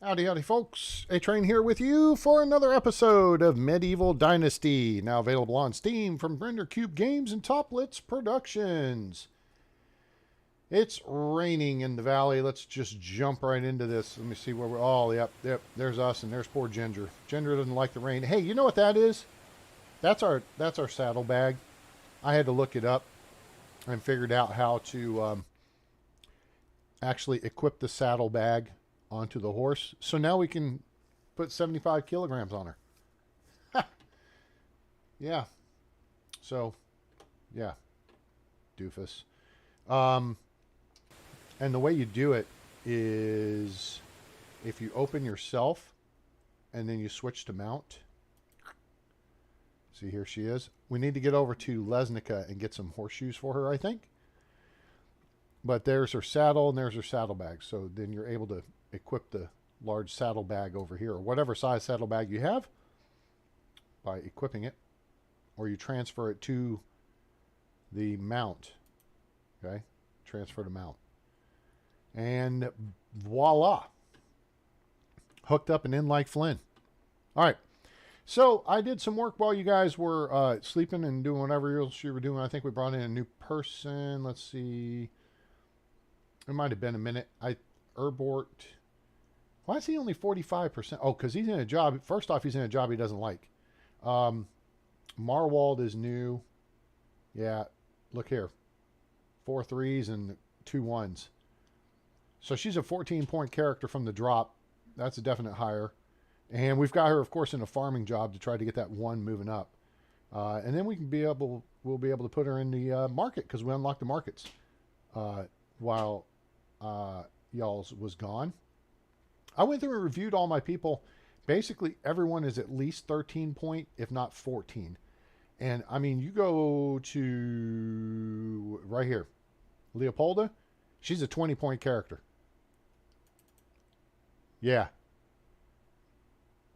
Howdy, howdy, folks. A-Train here with you for another episode of Medieval Dynasty, now available on Steam from Render Cube Games and Toplitz Productions. It's raining in the valley. Let's just jump right into this. Let me see where we're... Oh, yep. There's us, and there's poor Ginger. Ginger doesn't like the rain. Hey, you know what that is? That's our saddlebag. I had to look it up and figured out how to actually equip the saddlebag onto the horse. So now we can put 75 kilograms on her. Yeah. So, yeah. Doofus. And the way you do it is if you open yourself and then you switch to mount. See, here she is. We need to get over to Lesnica and get some horseshoes for her, I think. But there's her saddle and there's her saddlebag. So then you're able to equip the large saddlebag over here, or whatever size saddlebag you have, by equipping it, or you transfer it to the mount. Okay, transfer to mount, and voila, hooked up and in like Flynn. All right, so I did some work while you guys were sleeping and doing whatever else you were doing. I think we brought in a new person. Let's see, it might have been a minute. Herbort. Why is he only 45%? Oh, because he's in a job. First off, he's in a job he doesn't like. Marwald is new. Yeah, look here. 4 3s and 2 1s. So she's a 14-point character from the drop. That's a definite hire. And we've got her, of course, in a farming job to try to get that 1 moving up. And then we'll be able to put her in the market because we unlocked the markets while y'all's was gone. I went through and reviewed all my people. Basically, everyone is at least 13 point, if not 14. And, I mean, you go to right here. Leopolda, she's a 20-point character. Yeah.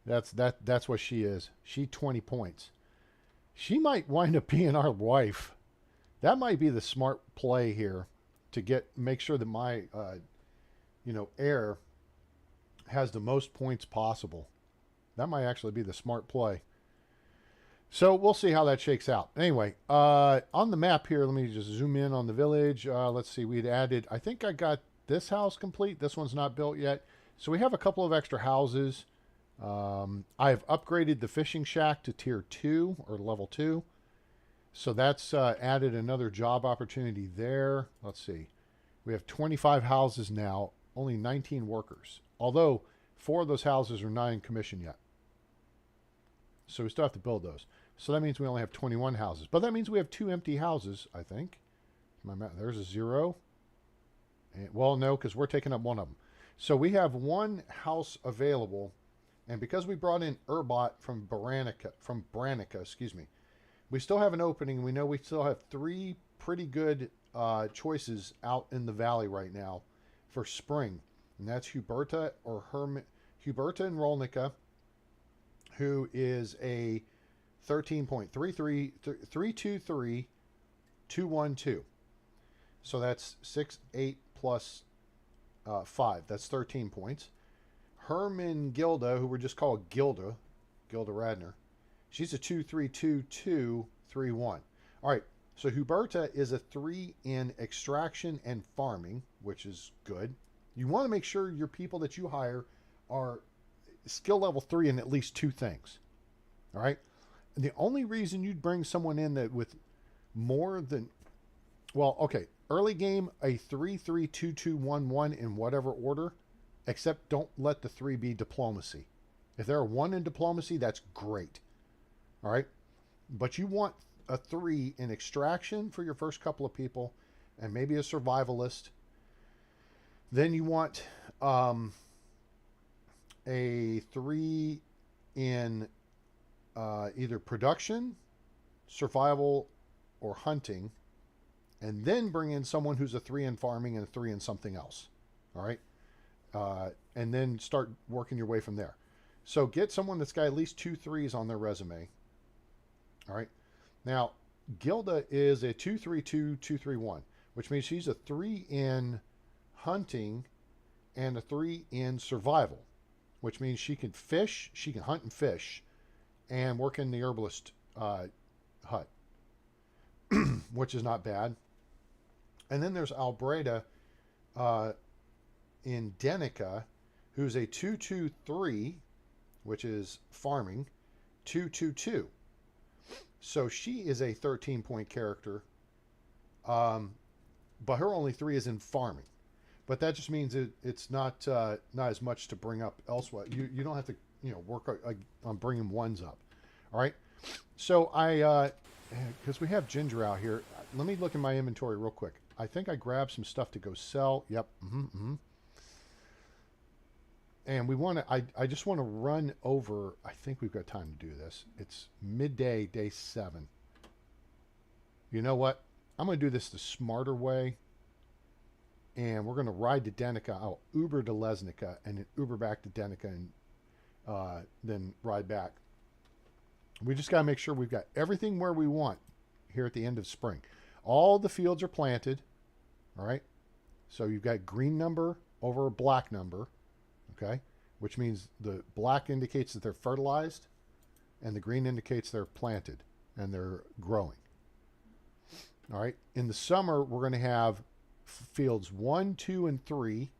That's what she is. She 20 points. She might wind up being our wife. That might be the smart play here to make sure that my, heir has the most points possible. That might actually be the smart play. So we'll see how that shakes out. Anyway, on the map here, let me just zoom in on the village. Let's see, we'd added, I think I got this house complete. This one's not built yet. So we have a couple of extra houses. I've upgraded the fishing shack to tier 2 or level 2. So that's added another job opportunity there. Let's see. We have 25 houses now, only 19 workers. Although 4 of those houses are not in commission yet. So we still have to build those. So that means we only have 21 houses. But that means we have 2 empty houses, I think. There's a 0. And, well, no, because we're taking up one of them. So we have 1 house available. And because we brought in Herbot from Branica, excuse me, we still have an opening. We know we still have 3 pretty good choices out in the valley right now for spring. And that's Huberta or Huberta and Rolnica, who is a 13.323 212. So that's 6, 8 plus 5. That's 13 points. Herman Gilda, who we're just called Gilda Radner, she's a 23231. All right, so Huberta is a 3 in extraction and farming, which is good. You want to make sure your people that you hire are skill level 3 in at least 2 things. All right. And the only reason you'd bring someone in that with more than, well, okay, early game, a 3, 3, 2, 2, 1, 1 in whatever order, except don't let the 3 be diplomacy. If they're a 1 in diplomacy, that's great. All right. But you want a 3 in extraction for your first couple of people and maybe a survivalist. Then you want a 3 in either production, survival, or hunting, and then bring in someone who's a 3 in farming and a 3 in something else. All right, and then start working your way from there. So get someone that's got at least 2 3s on their resume. All right, now Gilda is a 232-231, which means she's a 3 in hunting and a 3 in survival. which means she can fish, she can hunt and fish, and work in the herbalist hut, which is not bad. And then there's Albreda in Denica, who's a 223, which is farming, 222. So she is a 13-point character, but her only 3 is in farming. But that just means it's not as much to bring up elsewhere. You don't have to work on bringing ones up. All right. So because we have Ginger out here, let me look in my inventory real quick. I think I grabbed some stuff to go sell. Yep. And we want to, I just want to run over, I think we've got time to do this. It's midday, day 7. You know what? I'm going to do this the smarter way. And we're going to ride to Denica. I'll Uber to Lesnica and then Uber back to Denica and then ride back. We just got to make sure we've got everything where we want here at the end of spring. All the fields are planted. All right. So you've got green number over black number. Okay, which means the black indicates that they're fertilized and the green indicates they're planted and they're growing. All right, in the summer, we're going to have fields 1, 2, and 3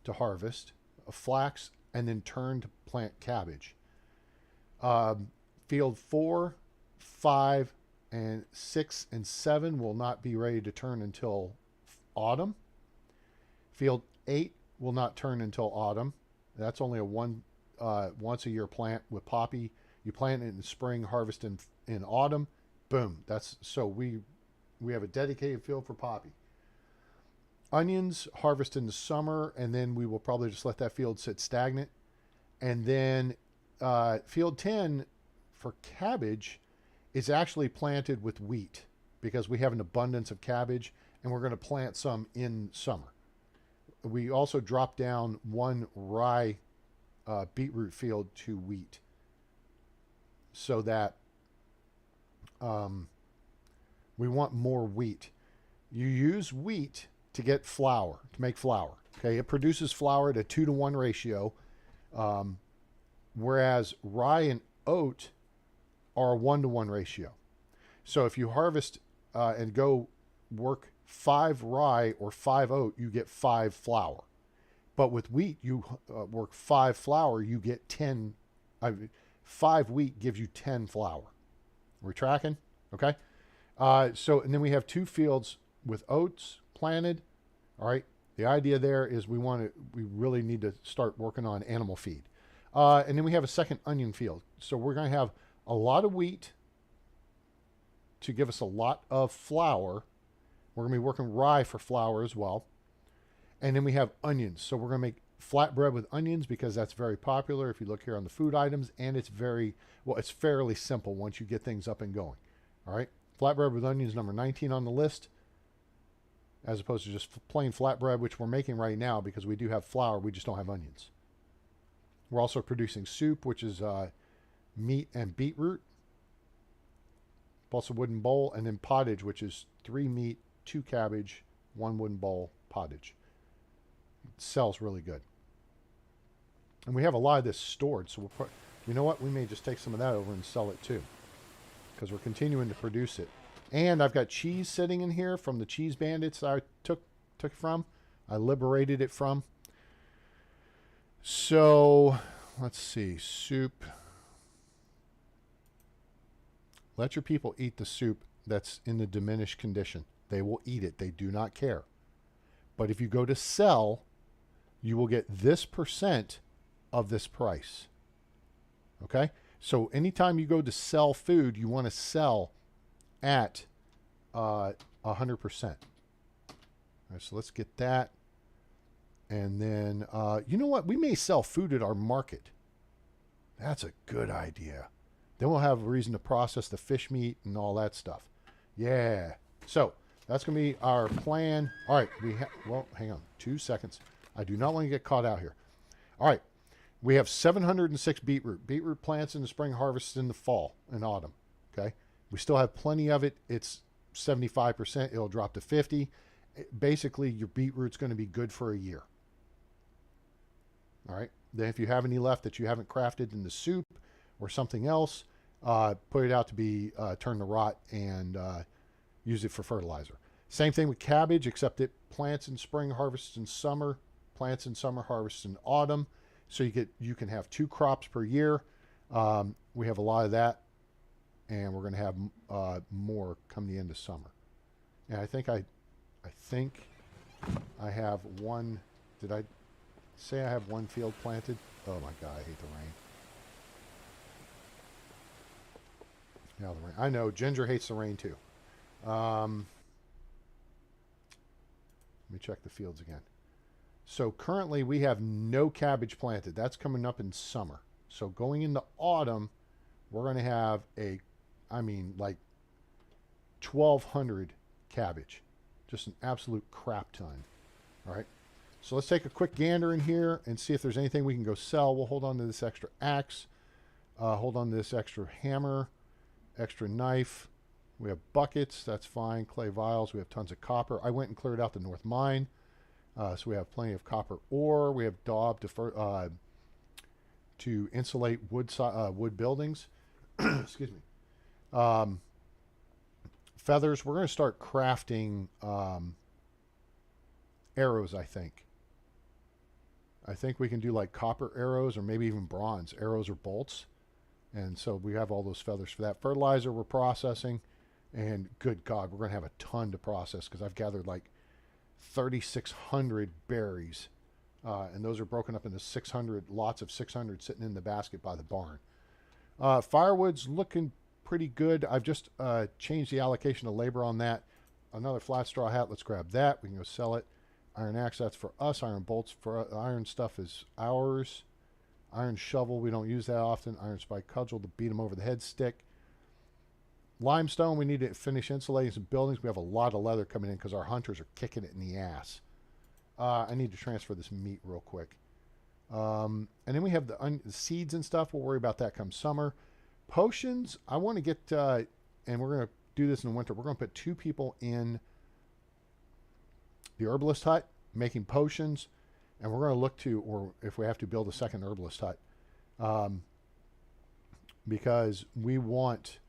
to harvest, a flax, and then turn to plant cabbage. Field 4, 5, and 6, and 7 will not be ready to turn until autumn. Field 8 will not turn until autumn. That's only a once a year plant with poppy. You plant it in the spring, harvest in autumn. Boom. We have a dedicated field for poppy. Onions harvest in the summer, and then we will probably just let that field sit stagnant. And then field 10 for cabbage is actually planted with wheat because we have an abundance of cabbage, and we're going to plant some in summer. We also drop down 1 rye beetroot field to wheat so that we want more wheat. You use wheat to get flour, to make flour. Okay, it produces flour at a 2-to-1 ratio, whereas rye and oat are a 1-to-1 ratio. So if you harvest and go work 5 rye or 5 oat, you get 5 flour. But with wheat, you work 5 flour, you get 10. 5 wheat gives you 10 flour. We're tracking, okay? And then we have 2 fields with oats planted. All right. The idea there is we really need to start working on animal feed. And then we have a second onion field. So we're going to have a lot of wheat to give us a lot of flour. We're going to be working rye for flour as well. And then we have onions. So we're going to make flatbread with onions because that's very popular if you look here on the food items. And it's it's fairly simple once you get things up and going. All right. Flatbread with onions, number 19 on the list, as opposed to just plain flatbread, which we're making right now because we do have flour. We just don't have onions. We're also producing soup, which is meat and beetroot, plus a wooden bowl, and then pottage, which is 3 meat, 2 cabbage, 1 wooden bowl pottage. It sells really good. And we have a lot of this stored, so you know what? We may just take some of that over and sell it too, because we're continuing to produce it. And I've got cheese sitting in here from the cheese bandits I took from. I liberated it from. So let's see, soup. Let your people eat the soup that's in the diminished condition. They will eat it. They do not care. But if you go to sell, you will get this % of this price. Okay? So anytime you go to sell food, you want to sell at 100%. All right, so let's get that. And then, you know what? We may sell food at our market. That's a good idea. Then we'll have a reason to process the fish meat and all that stuff. Yeah. So that's going to be our plan. All right. Well, hang on 2 seconds. I do not want to get caught out here. All right. We have 706 beetroot. Beetroot plants in the spring, harvests in the fall and autumn. Okay. We still have plenty of it. It's 75%. It'll drop to 50. Basically, your beetroot's going to be good for a year. All right. Then if you have any left that you haven't crafted into soup or something else, put it out to be turned to rot and use it for fertilizer. Same thing with cabbage, except it plants in spring, harvests in summer, plants in summer, harvests in autumn. So you can have 2 crops per year. We have a lot of that, and we're going to have more come the end of summer. And I think I have one. Did I say I have one field planted? Oh my God, I hate the rain. Now the rain. I know Ginger hates the rain too. Let me check the fields again. So currently we have no cabbage planted. That's coming up in summer. So going into autumn, we're going to have like 1,200 cabbage. Just an absolute crap ton. All right. So let's take a quick gander in here and see if there's anything we can go sell. We'll hold on to this extra axe. Hold on to this extra hammer, extra knife. We have buckets. That's fine. Clay vials. We have tons of copper. I went and cleared out the north mine. So we have plenty of copper ore. We have daub to insulate wood buildings. Excuse me. Feathers. We're going to start crafting arrows, I think. I think we can do like copper arrows or maybe even bronze arrows or bolts. And so we have all those feathers for that. Fertilizer we're processing. And good God, we're going to have a ton to process because I've gathered like 3,600 berries. And those are broken up into 600, lots of 600 sitting in the basket by the barn. Firewood's looking pretty good. I've just changed the allocation of labor on that. Another flat straw hat. Let's grab that. We can go sell it. Iron axe, that's for us. Iron bolts for iron stuff is ours. Iron shovel, we don't use that often. Iron spike cudgel to beat them over the head stick. Limestone, we need to finish insulating some buildings. We have a lot of leather coming in because our hunters are kicking it in the ass. I need to transfer this meat real quick. And then we have the seeds and stuff. We'll worry about that come summer. Potions, I want to get, and we're going to do this in the winter. We're going to put 2 people in the herbalist hut making potions. And we're going to look to, or if we have to, build a second herbalist hut. Because we want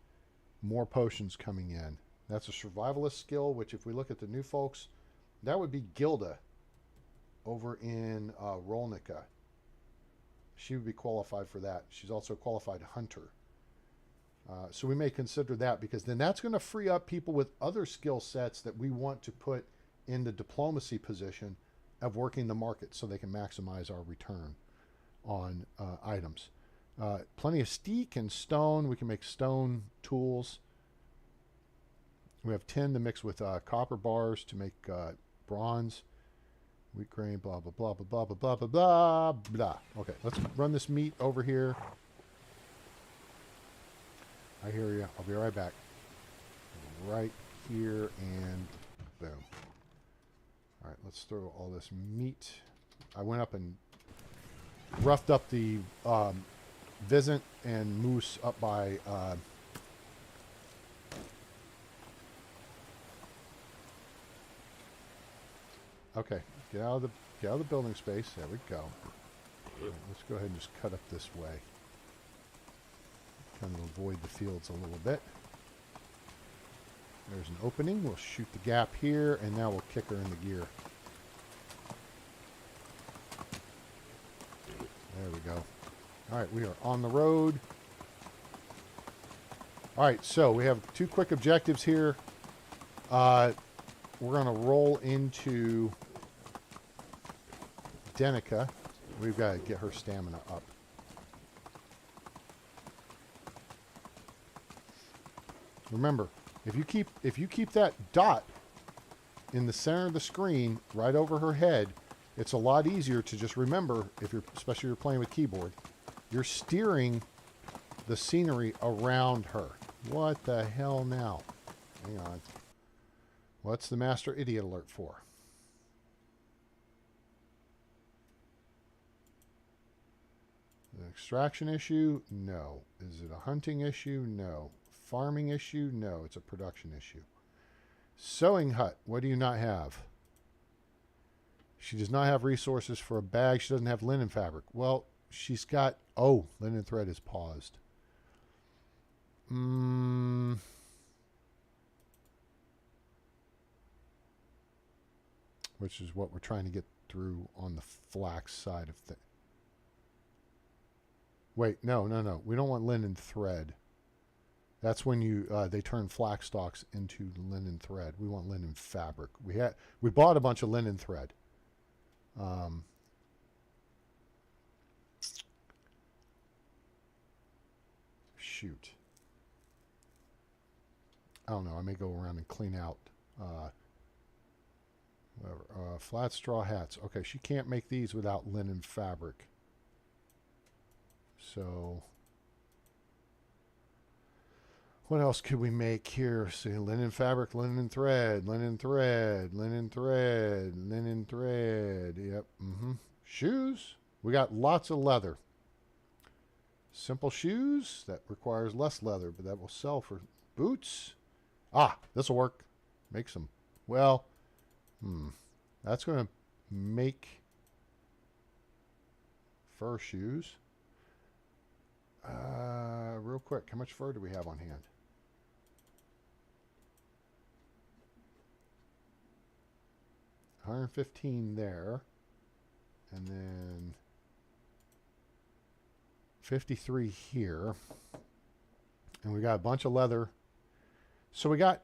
more potions coming in. That's a survivalist skill, which if we look at the new folks, that would be Gilda over in Rolnica. She would be qualified for that. She's also a qualified hunter. So we may consider that because then that's going to free up people with other skill sets that we want to put in the diplomacy position of working the market so they can maximize our return on items. Plenty of steak and stone. We can make stone tools. We have tin to mix with copper bars to make bronze. Wheat grain, blah, blah, blah, blah, blah, blah, blah, blah, blah. Okay, let's run this meat over here. I hear you. I'll be right back. Right here and boom. All right, let's throw all this meat. I went up and roughed up the Viscent and moose up by okay, get out of the building space. There we go. Right, let's go ahead and just cut up this way. Kind of avoid the fields a little bit. There's an opening. We'll shoot the gap here, and now we'll kick her into gear. There we go. All right, we are on the road. All right, so we have 2 quick objectives here. We're going to roll into Denica. We've got to get her stamina up. Remember, if you keep that dot in the center of the screen right over her head, it's a lot easier to just remember, especially if you're playing with keyboard, you're steering the scenery around her. What the hell now? Hang on. What's the master idiot alert for? An extraction issue? No. Is it a hunting issue? No. Farming issue? No. It's a production issue. Sewing hut. What do you not have? She does not have resources for a bag. She doesn't have linen fabric. Well, she's got... Oh, linen thread is paused. Which is what we're trying to get through on the flax side of things. Wait, no. We don't want linen thread. That's when you they turn flax stalks into linen thread. We want linen fabric. We bought a bunch of linen thread. Shoot. I don't know. I may go around and clean out whatever. Flat straw hats. Okay, she can't make these without linen fabric. So... what else could we make here? See, linen fabric, linen thread, linen thread, linen thread, linen thread. Yep. Shoes. We got lots of leather. Simple shoes. That requires less leather, but that will sell for boots. Ah, this will work. Make some. Well, that's going to make fur shoes. Real quick, how much fur do we have on hand? 115 there, and then 53 here, and we got a bunch of leather. So we got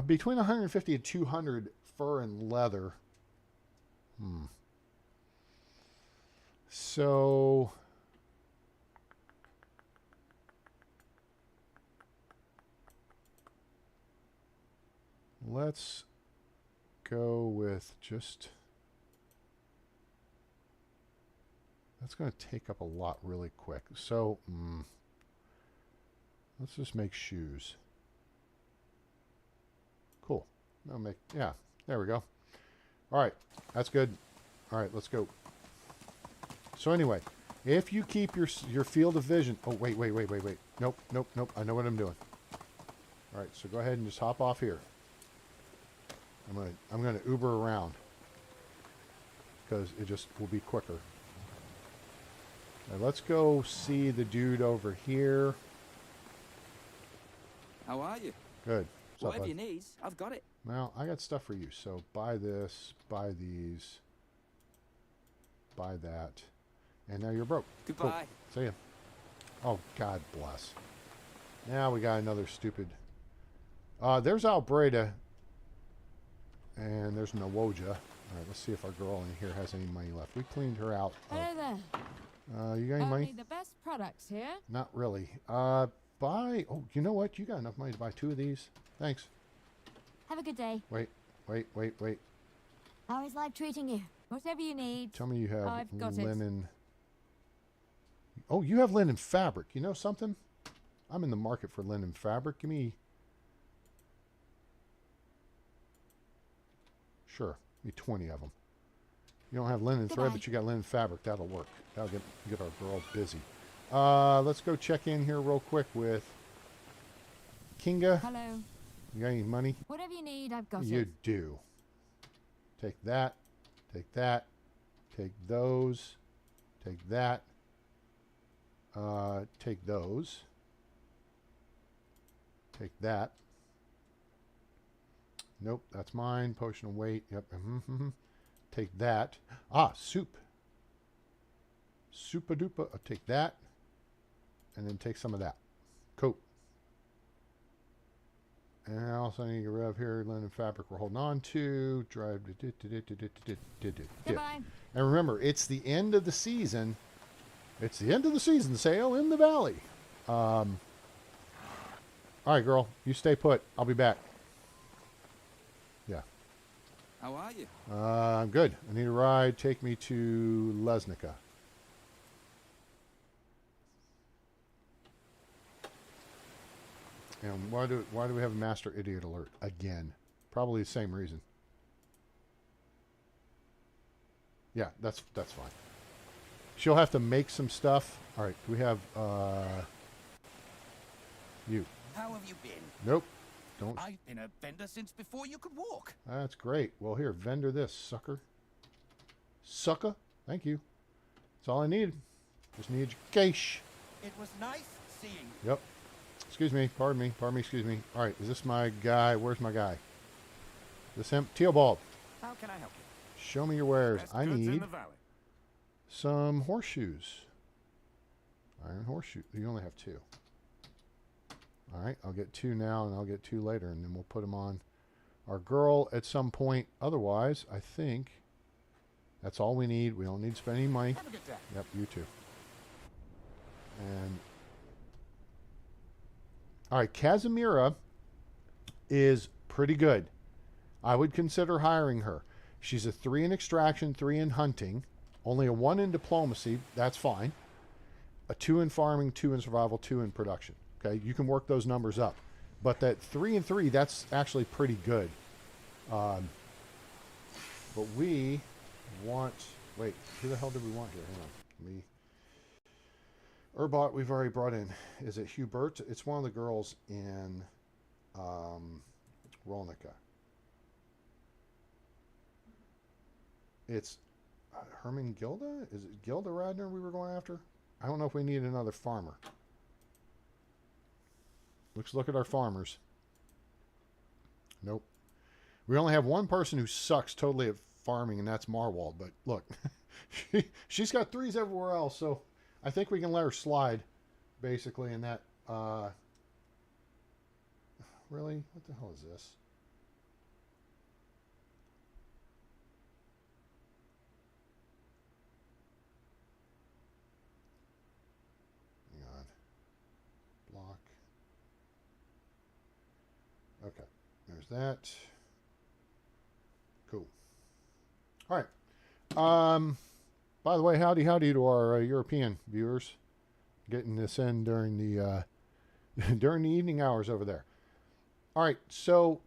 between 150 and 200 fur and leather. So let's go with just... that's going to take up a lot really quick. So let's just make shoes. Cool. I'll make... yeah, there we go. All right, that's good. All right, let's go. So anyway, if you keep your field of vision... oh, wait. Nope. I know what I'm doing. All right, so go ahead and just hop off here. I'm gonna Uber around because it just will be quicker. Now let's go see the dude over here. How are you? Good. Whatever you need, I've got it. Well, I got stuff for you. So buy this, buy these, buy that, and now you're broke. Goodbye. Cool. See ya. Oh, God bless. Now we got another stupid. There's Albreda. And there's Nawoja. All right, let's see if our girl in here has any money left. We cleaned her out. Hello there. You got any money? Only the best products here. Not really. Buy... oh, you know what? You got enough money to buy 2 of these. Thanks. Have a good day. Wait. How is life treating you? Whatever you need. Tell me you have I've got linen. Oh, you have linen fabric. You know something? I'm in the market for linen fabric. Give me... sure. Give me 20 of them. You don't have linen thread, but you got linen fabric. That'll work. That'll get our girl busy. Let's go check in here real quick with Kinga. Hello. You got any money? Whatever you need, I've got You it. do. Take that. Take that. Take those. Take that. Take those. Take that. Nope, that's mine. Potion of weight. Yep. Take that. Ah, soup. Super duper. I'll take that. And then take some of that. Cool. And I also need to rev here. Linen fabric we're holding on to. Drive. Goodbye. And remember, it's the end of the season. It's the end of the season sale in the valley. All right, girl. You stay put. I'll be back. Yeah. How are you? I'm good. I need a ride. Take me to Lesnica. And why do we have a master idiot alert again? Probably the same reason. Yeah, that's fine. She'll have to make some stuff. All right, do we have you? How have you been? Nope. Don't. I've been a vendor since before you could walk. That's great. Well, here, vendor this, sucker. Sucker. Thank you. That's all I needed. Just need your cash. It was nice seeing you. Yep. Excuse me. Pardon me. Pardon me. Excuse me. All right. Is this my guy? Where's my guy? This him? Teobald. How can I help you? Show me your wares. Best I goods in need the valley. some horseshoes. Iron horseshoe. You only have 2. All right. I'll get 2 now, and I'll get 2 later, and then we'll put them on our girl at some point. Otherwise, I think that's all we need. We don't need to spend any money. Have a good day. Yep, you too. And all right, Casimira is pretty good. I would consider hiring her. She's a 3 in extraction, 3 in hunting, only a 1 in diplomacy. That's fine. A 2 in farming, 2 in survival, 2 in production. Okay, you can work those numbers up. But that 3 and 3, that's actually pretty good. But we want... Wait, who the hell did we want here? Hang on. Me. Urbot, we've already brought in. Is it Hubert? It's one of the girls in Rolnica. It's Herman Gilda? Is it Gilda Radner we were going after? I don't know if we need another farmer. Let's look at our farmers. Nope. We only have one person who sucks totally at farming, and that's Marwald. But look, she's got 3s everywhere else, so I think we can let her slide, basically, in that. Really? What the hell is this? Hang on. Block. Okay. There's that. Cool. All right. By the way, howdy to our European viewers, getting this in during the during the evening hours over there. All right, so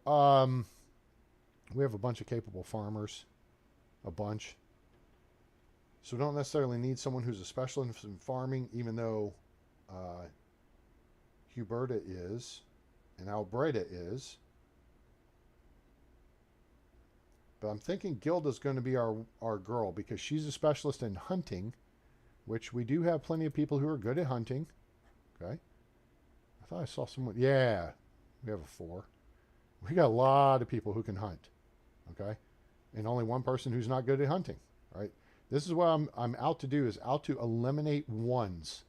we have a bunch of capable farmers, a bunch. So we don't necessarily need someone who's a specialist in farming, even though Huberta is and Albreda is. But I'm thinking Gilda's going to be our girl because she's a specialist in hunting, which we do have plenty of people who are good at hunting. Okay. I thought I saw someone. Yeah, we have a 4. We got a lot of people who can hunt. Okay. And only one person who's not good at hunting. Right. This is what I'm out to do, is out to eliminate 1s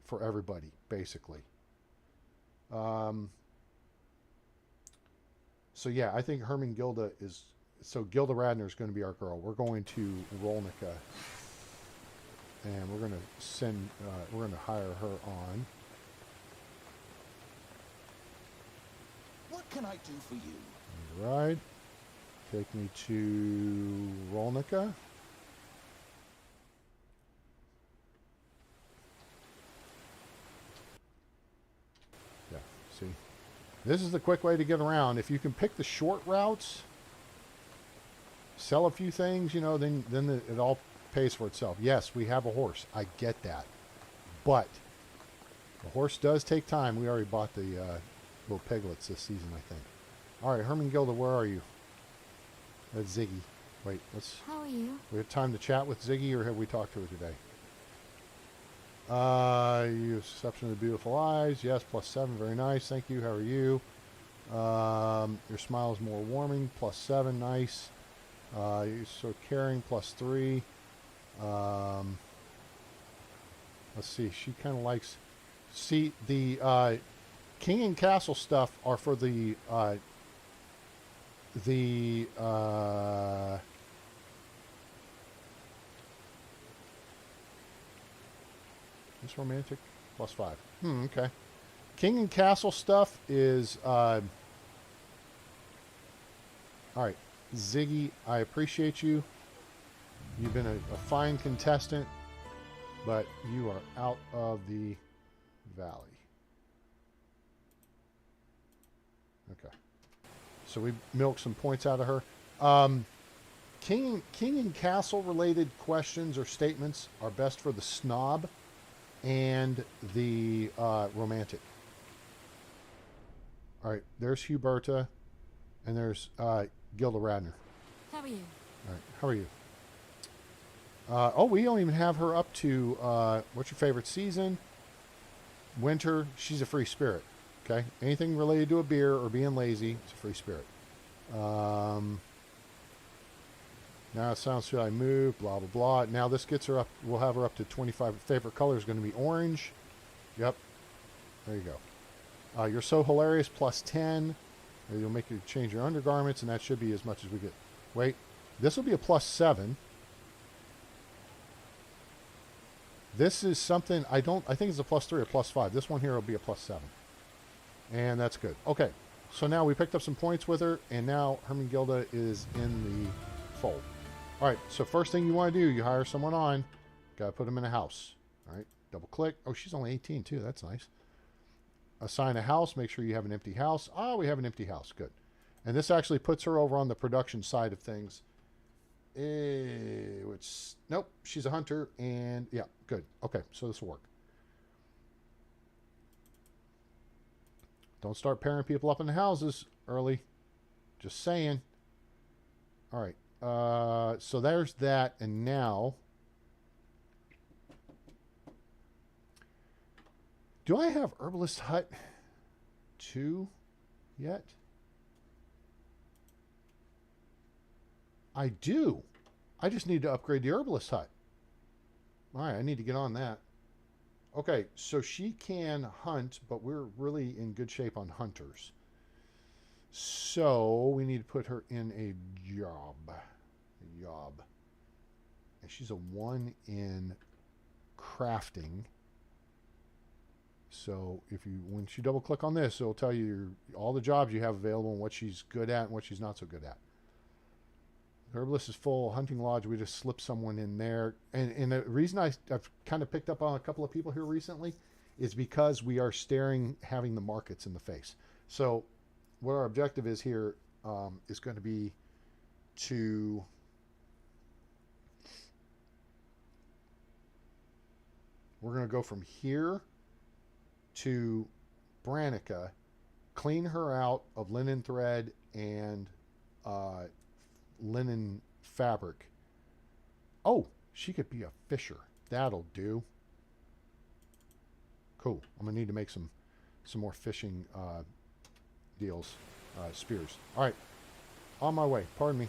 for everybody, basically. So yeah, I think Herman Gilda is... So Gilda Radner is going to be our girl. We're going to Rolnica. And we're going to send... we're going to hire her on. What can I do for you? All right. Take me to Rolnica. Yeah, see? This is the quick way to get around. If you can pick the short routes, sell a few things, you know, then it all pays for itself. Yes, we have a horse. I get that. But the horse does take time. We already bought the little piglets this season, I think. All right, Herman Gilda, where are you? That's Ziggy. Wait, let's... How are you? We have time to chat with Ziggy, or have we talked to her today? You exceptionally beautiful eyes. Yes, +7. Very nice. Thank you. How are you? Your smile is more warming. +7. Nice. You're so caring. +3. Let's see. She kind of likes... See, the king and castle stuff are for the... This romantic +5. Okay. King and castle stuff is all right. Ziggy, I appreciate you. You've been a fine contestant, but you are out of the valley. Okay. So we milked some points out of her. King and castle related questions or statements are best for the snob and the romantic. All right, there's Huberta, and there's Gilda Radner. How are you? All right, how are you? Oh, we don't even have her up to, what's your favorite season? Winter. She's a free spirit. Okay? Anything related to a beer or being lazy, it's a free spirit. Now it sounds, should I move? Blah, blah, blah. Now this gets her up. We'll have her up to 25. Favorite color is going to be orange. Yep. There you go. You're so hilarious, plus 10. You'll make you change your undergarments, and that should be as much as we get. Wait. This will be a plus 7. This is something, I think it's a plus 3 or plus 5. This one here will be a plus 7. And that's good. Okay. So now we picked up some points with her, and now Hermengilda is in the fold. All right, so first thing you want to do, you hire someone on. Got to put them in a house. All right, double click. Oh, she's only 18 too. That's nice. Assign a house. Make sure you have an empty house. Oh, we have an empty house. Good. And this actually puts her over on the production side of things. Which, nope, she's a hunter. And yeah, good. Okay, so this will work. Don't start pairing people up in the houses early. Just saying. All right. So there's that, and now, do I have Herbalist Hut 2 yet? I do. I just need to upgrade the Herbalist Hut. All right, I need to get on that. Okay, so she can hunt, but we're really in good shape on hunters. So we need to put her in a job. And she's a 1 in crafting. So when you double click on this, it'll tell you all the jobs you have available and what she's good at and what she's not so good at. Herbalist is full. Hunting lodge, we just slipped someone in there. And the reason I've kind of picked up on a couple of people here recently is because we are having the markets in the face. So what our objective is here is going to be to we're going to go from here to Branica, clean her out of linen thread and linen fabric. Oh, she could be a fisher. That'll do. Cool. I'm going to need to make some more fishing deals, spears. All right. On my way. Pardon me.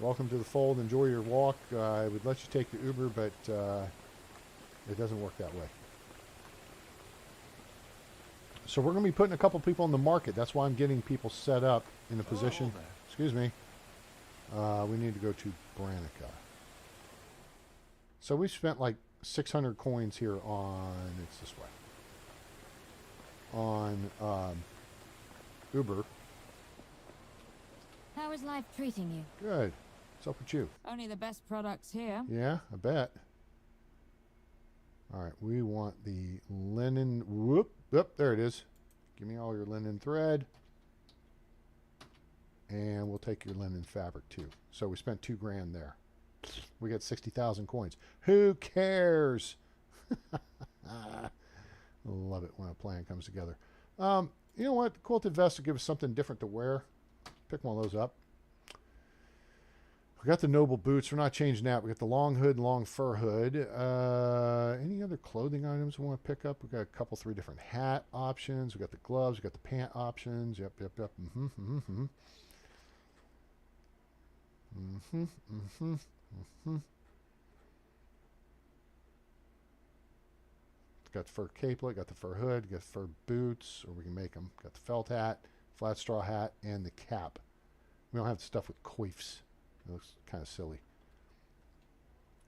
Welcome to the fold. Enjoy your walk. I would let you take the Uber, but it doesn't work that way. So we're going to be putting a couple people in the market. That's why I'm getting people set up in a position. Excuse me. We need to go to Branica. So we spent like 600 coins here on, it's this way, on Uber. How is life treating you? Good. What's up with you? Only the best products here. Yeah, I bet. All right, we want the linen. Whoop, there it is. Give me all your linen thread. And we'll take your linen fabric too. So we spent $2 grand there. We got 60,000 coins. Who cares? Love it when a plan comes together. You know what? The quilted vest will give us something different to wear. Pick one of those up. We got the noble boots. We're not changing that. We got the long hood, long fur hood. Any other clothing items we want to pick up? We got a couple, 3 different hat options. We got the gloves. We got the pant options. Yep. Got the fur capelet, got the fur hood, got the fur boots, or we can make them. Got the felt hat, flat straw hat, and the cap. We don't have the stuff with coifs. It looks kind of silly.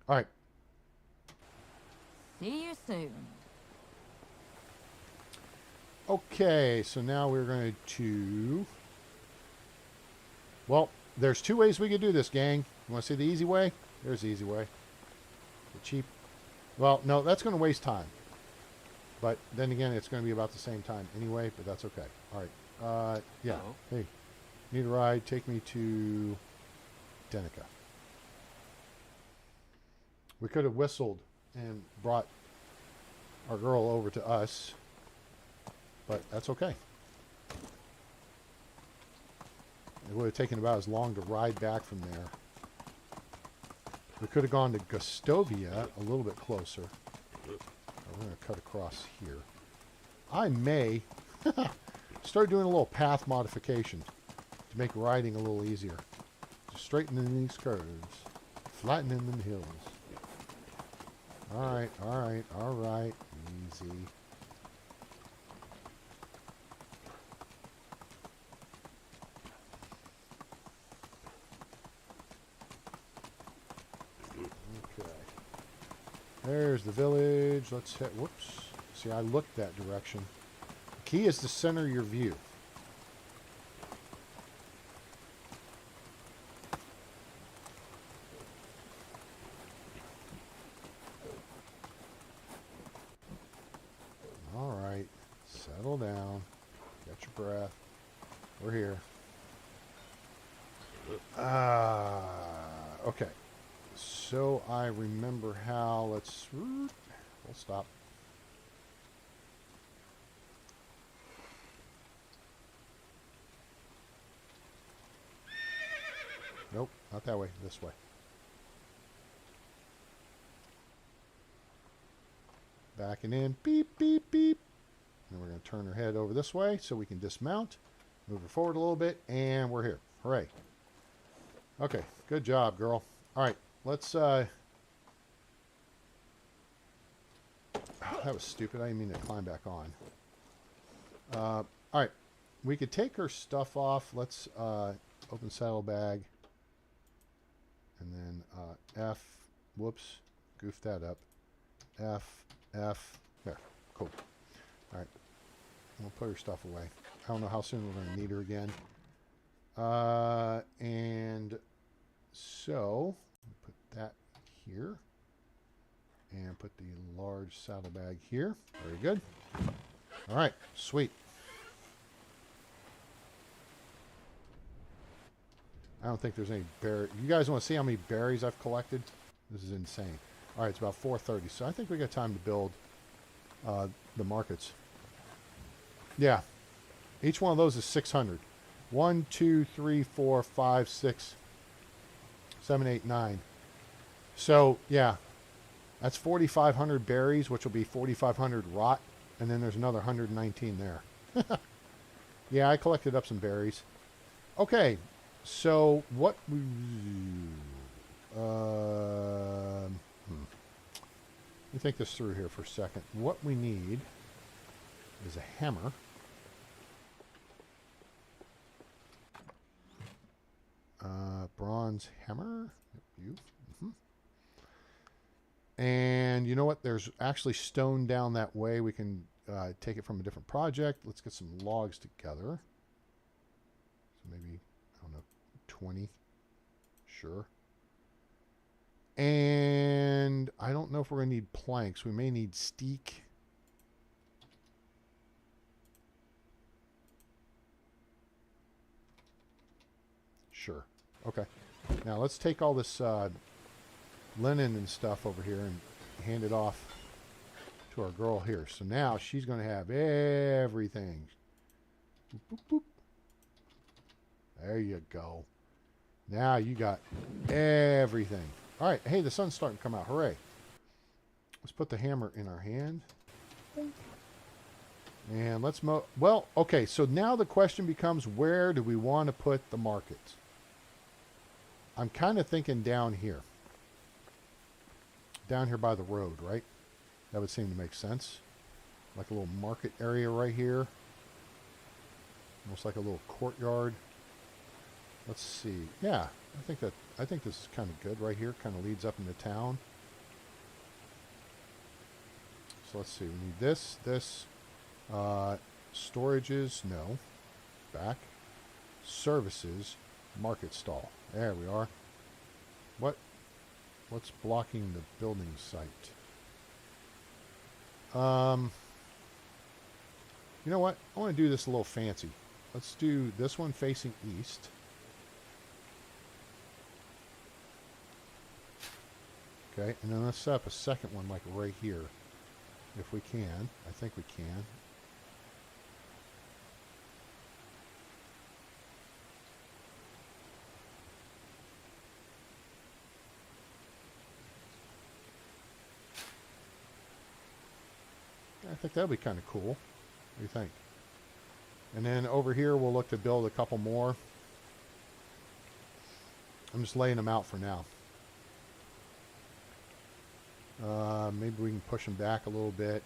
All right. See you soon. Okay, so now we're going to... Well, there's 2 ways we could do this, gang. You want to see the easy way? There's the easy way. The cheap. Well, no, that's going to waste time. But then again, it's going to be about the same time anyway, but that's okay. All right. Yeah. Hello. Hey, need a ride? Take me to Denica. We could have whistled and brought our girl over to us, but that's okay. It would have taken about as long to ride back from there. We could have gone to Gustovia a little bit closer. We're going to cut across here. I may start doing a little path modification to make riding a little easier. Just straightening these curves, flattening them hills. Alright, alright, alright. Easy. Okay. There's the village. Let's hit. Whoops. See, I looked that direction. The key is to center your view. All right. Settle down. Get your breath. We're here. Okay. So I remember how. Let's. We'll stop. Nope, not that way. This way. Backing in. Beep, beep, beep. And we're going to turn her head over this way so we can dismount. Move her forward a little bit. And we're here. Hooray. Okay. Good job, girl. All right. Let's... that was stupid. I didn't mean to climb back on. All right. We could take her stuff off. Let's open saddlebag. And then F, whoops, goofed that up. F, there, cool. All right, we'll put her stuff away. I don't know how soon we're going to need her again. And so, put that here. And put the large saddlebag here. Very good. All right, sweet. I don't think there's any berry. You guys want to see how many berries I've collected? This is insane. All right, it's about 4:30, so I think we got time to build the markets. Yeah, each one of those is 600. 1, 2, 3, 4, 5, 6, 7, 8, 9. So yeah, that's 4,500 berries, which will be 4,500 rot, and then there's another 119 there. Yeah, I collected up some berries. Okay. So what we let me think this through here for a second. What we need is a hammer. Bronze hammer. You. And you know what? There's actually stone down that way. We can take it from a different project. Let's get some logs together. So maybe, I don't know, 20. Sure. And I don't know if we're going to need planks. We may need steak. Sure. Okay. Now let's take all this linen and stuff over here and hand it off to our girl here. So now she's going to have everything. Boop, boop, boop. There you go. Now you got everything. All right. Hey, the sun's starting to come out. Hooray. Let's put the hammer in our hand. And let's well, okay. So now the question becomes, where do we want to put the markets? I'm kind of thinking down here. Down here by the road, right? That would seem to make sense. Like a little market area right here. Almost like a little courtyard. Let's see. Yeah, I think this is kind of good right here. Kind of leads up into town. So let's see. We need this. Storages, no. Back. Services, market stall. There we are. What's blocking the building site? You know what? I want to do this a little fancy. Let's do this one facing east. Okay, and then let's set up a second one like right here. If we can. I think we can. think that'd be kind of cool. What do you think? And then over here, we'll look to build a couple more. I'm just laying them out for now. Maybe we can push them back a little bit.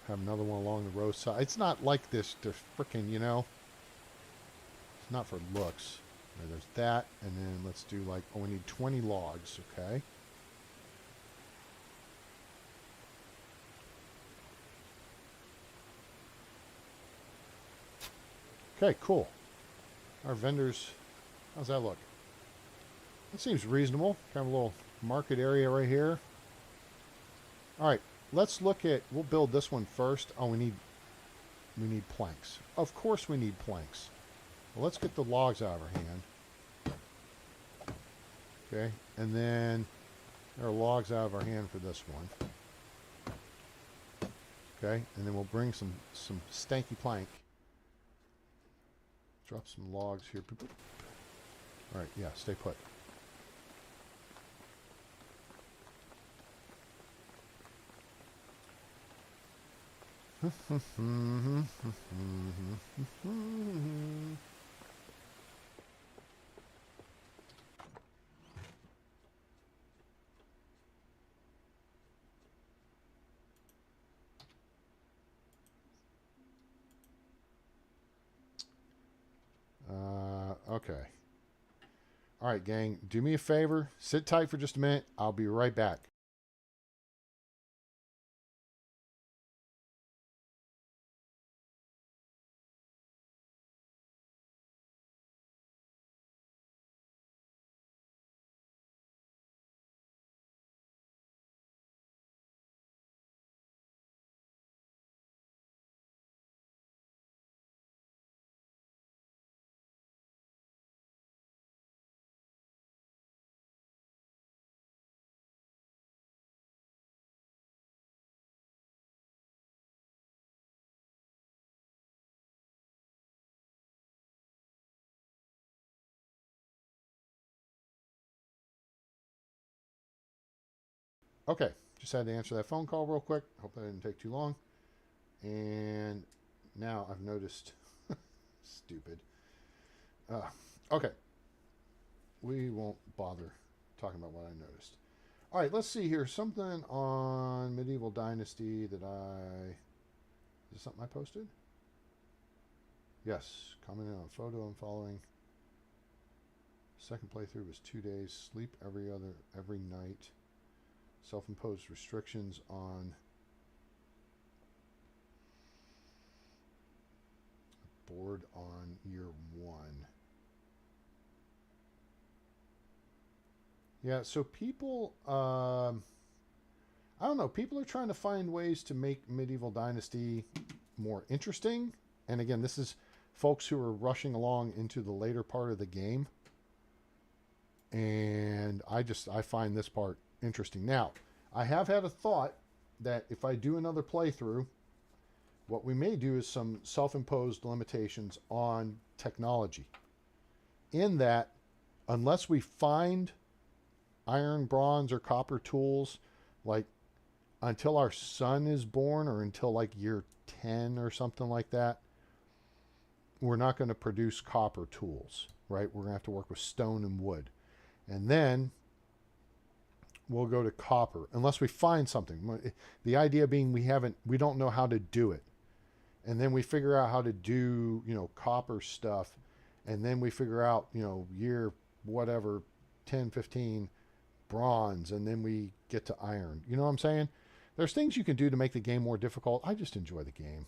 Have another one along the roadside. It's not like this. They're freaking, you know. It's not for looks. Right, there's that. And then let's do like, oh, we need 20 logs, okay? Okay, cool. Our vendors, how's that look? That seems reasonable. Kind of a little market area right here. All right, let's look at, we'll build this one first. Oh, we need planks. Of course we need planks. Well, let's get the logs out of our hand. Okay, and then there are logs out of our hand for this one. Okay, and then we'll bring some stanky plank. Drop some logs here. All right, yeah, stay put. Okay. All right, gang, do me a favor. Sit tight for just a minute. I'll be right back. Okay, just had to answer that phone call real quick. Hope that didn't take too long. And now I've noticed, stupid. Okay, we won't bother talking about what I noticed. All right, let's see here. Something on Medieval Dynasty that is this something I posted? Yes, commenting on a photo I'm following. Second playthrough was 2 days. Sleep every night. Self-imposed restrictions on board on year 1. Yeah, so people, I don't know, people are trying to find ways to make Medieval Dynasty more interesting. And again, this is folks who are rushing along into the later part of the game. And I find this part interesting. Now, I have had a thought that if I do another playthrough, what we may do is some self-imposed limitations on technology. In that, unless we find iron, bronze, or copper tools, like until our son is born or until like year 10 or something like that, we're not going to produce copper tools, right? We're going to have to work with stone and wood. And then we'll go to copper unless we find something. The idea being we don't know how to do it. And then we figure out how to do, copper stuff. And then we figure out, year whatever, 10, 15, bronze. And then we get to iron. You know what I'm saying? There's things you can do to make the game more difficult. I just enjoy the game.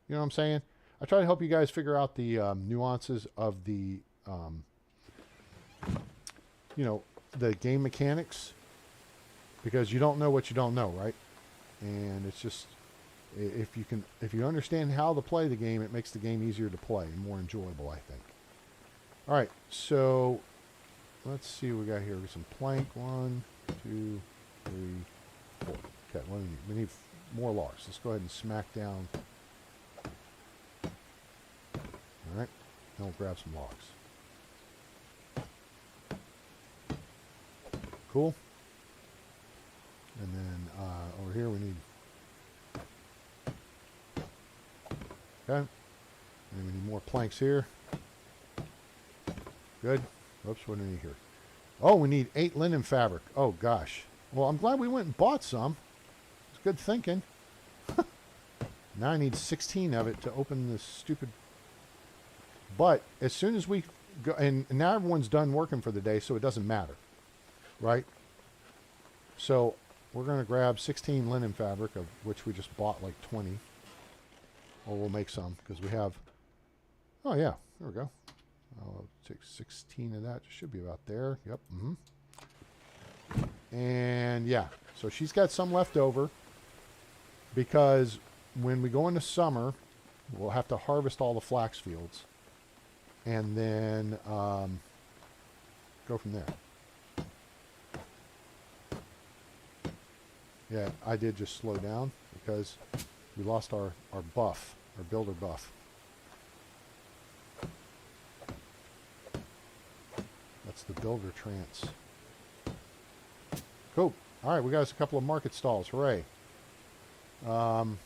You know what I'm saying? I try to help you guys figure out the nuances of the, the game mechanics. Because you don't know what you don't know, right? And it's just, if you understand how to play the game, it makes the game easier to play and more enjoyable, I think. All right, so let's see what we got here. We got some plank. 1, 2, 3, 4. Okay, what do we need? We need more logs. Let's go ahead and smack down. All right, now we'll grab some logs. Cool. And then over here we need Okay. And we need more planks here. Good. Oops, what do we need here? Oh, we need 8 linen fabric. Oh, gosh. Well, I'm glad we went and bought some. It's good thinking. Now I need 16 of it to open this stupid... But as soon as we go... And now everyone's done working for the day, so it doesn't matter. Right? So we're going to grab 16 linen fabric, of which we just bought like 20. Or we'll make some, because we have... Oh, yeah. There we go. I'll take 16 of that. It should be about there. Yep. And, yeah. So she's got some left over. Because when we go into summer, we'll have to harvest all the flax fields. And then go from there. Yeah, I did just slow down because we lost our buff, our builder buff. That's the builder trance. Cool. All right, we got us a couple of market stalls. Hooray. Oh,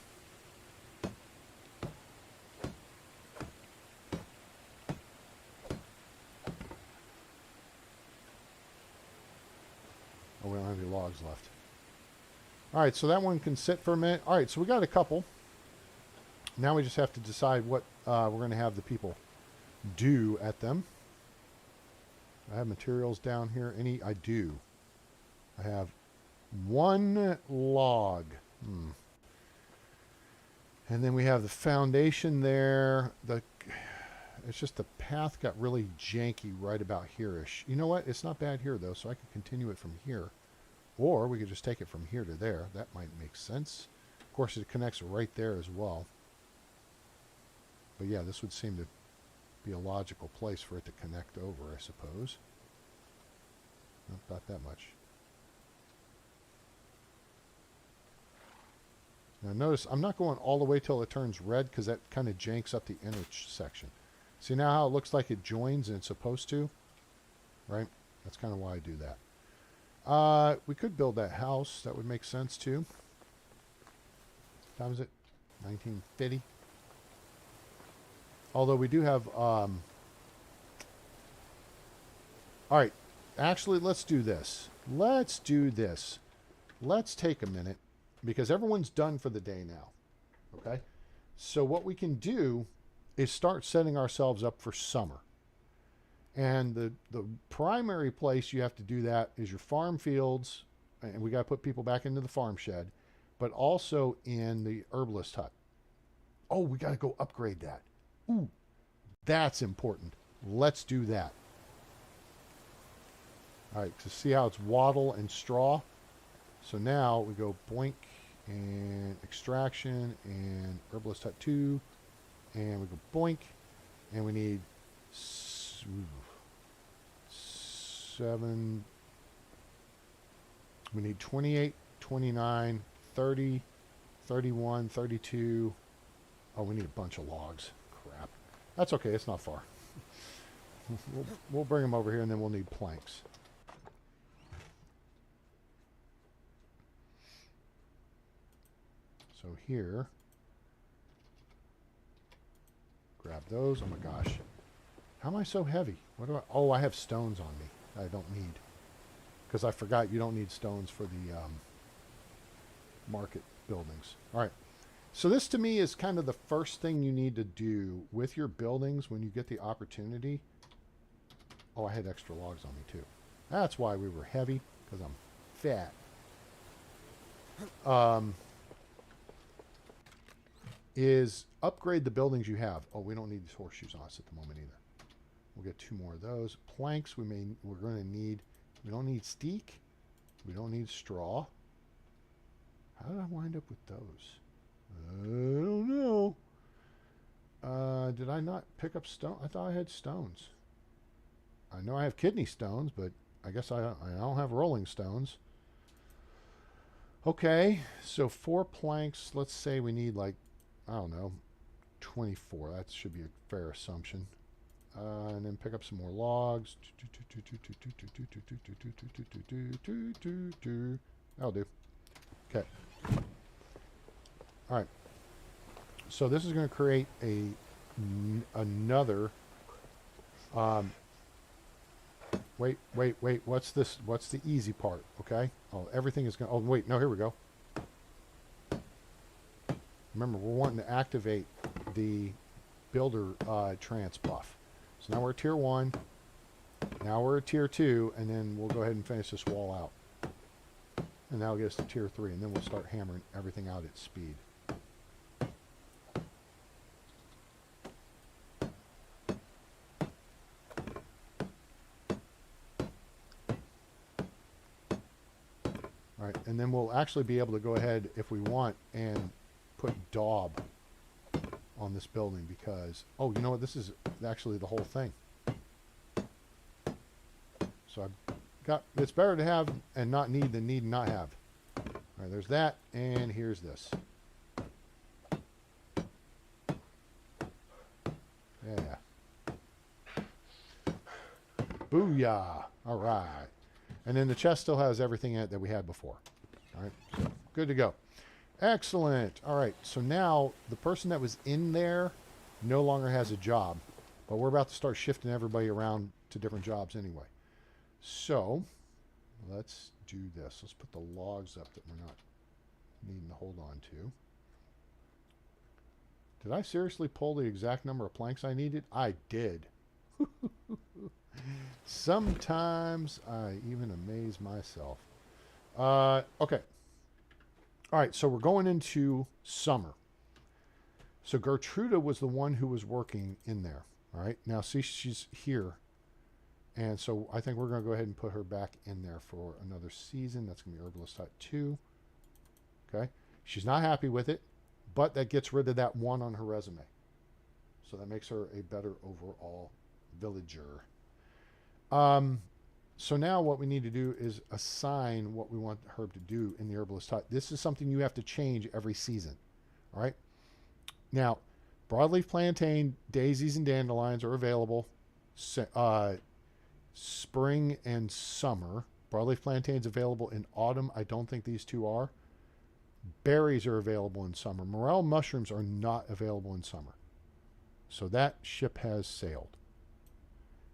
we don't have any logs left. All right, so that one can sit for a minute. All right, so we got a couple. Now we just have to decide what we're going to have the people do at them. I have materials down here. I do. I have 1 log. And then we have the foundation there. It's just the path got really janky right about here-ish. You know what? It's not bad here, though, so I could continue it from here. Or we could just take it from here to there. That might make sense. Of course, it connects right there as well. But yeah, this would seem to be a logical place for it to connect over, I suppose. Not that much. Now notice, I'm not going all the way till it turns red because that kind of janks up the inner section. See now how it looks like it joins and it's supposed to? Right? That's kind of why I do that. We could build that house. That would make sense too. What time is it? 1950. Although we do have... all right. Actually, let's do this. Let's do this. Let's take a minute because everyone's done for the day now. Okay? So what we can do is start setting ourselves up for summer. And the primary place you have to do that is your farm fields, and we got to put people back into the farm shed, but also in the herbalist hut. Oh, we got to go upgrade that. Ooh, that's important. Let's do that. All right, to see how it's wattle and straw. So now we go boink and extraction and herbalist hut 2, and we go boink, and we need 7. We need 28, 29, 30, 31, 32. Oh, we need a bunch of logs. Crap. That's okay. It's not far. We'll bring them over here, and then we'll need planks. So here, grab those. Oh my gosh. How am I so heavy? What do I... Oh, I have stones on me that I don't need. Because I forgot you don't need stones for the market buildings. All right. So this to me is kind of the first thing you need to do with your buildings when you get the opportunity. Oh, I had extra logs on me too. That's why we were heavy, because I'm fat. Is upgrade the buildings you have. Oh, we don't need these horseshoes on us at the moment either. We'll get 2 more of those. Planks we're going to need. We don't need steak. We don't need straw. How did I wind up with those? I don't know. Did I not pick up stone? I thought I had stones. I know I have kidney stones, but I guess I don't have rolling stones. Okay, so 4 planks. Let's say we need like, I don't know, 24. That should be a fair assumption. And then pick up some more logs. That'll do. Okay. All right. So this is going to create another. Wait. What's this? What's the easy part? Okay. Oh, everything is going. Oh, wait. No, here we go. Remember, we're wanting to activate the builder trance buff. So now we're at tier 1. Now we're at tier 2, and then we'll go ahead and finish this wall out. And that'll get us to tier 3, and then we'll start hammering everything out at speed. All right, and then we'll actually be able to go ahead, if we want, and put daub on this building because, oh, you know what? This is actually the whole thing. So I've got, it's better to have and not need than need and not have. All right, there's that, and here's this. Yeah. Booyah. All right. And then the chest still has everything in it that we had before. All right, so good to go. Excellent. All right, so now the person that was in there no longer has a job, but we're about to start shifting everybody around to different jobs anyway. So let's do this. Let's put the logs up that we're not needing to hold on to. Did I seriously pull the exact number of planks I needed? I did. Sometimes I even amaze myself. Okay. All right, so we're going into summer. So Gertruda was the one who was working in there. All right, now see, she's here. And so I think we're going to go ahead and put her back in there for another season. That's going to be Herbalist Hut 2. Okay, she's not happy with it, but that gets rid of that 1 on her resume. So that makes her a better overall villager. So now what we need to do is assign what we want Herb to do in the Herbalist Hut. This is something you have to change every season. All right. Now, broadleaf plantain, daisies, and dandelions are available spring and summer. Broadleaf plantain's available in autumn. I don't think these two are. Berries are available in summer. Morel mushrooms are not available in summer. So that ship has sailed.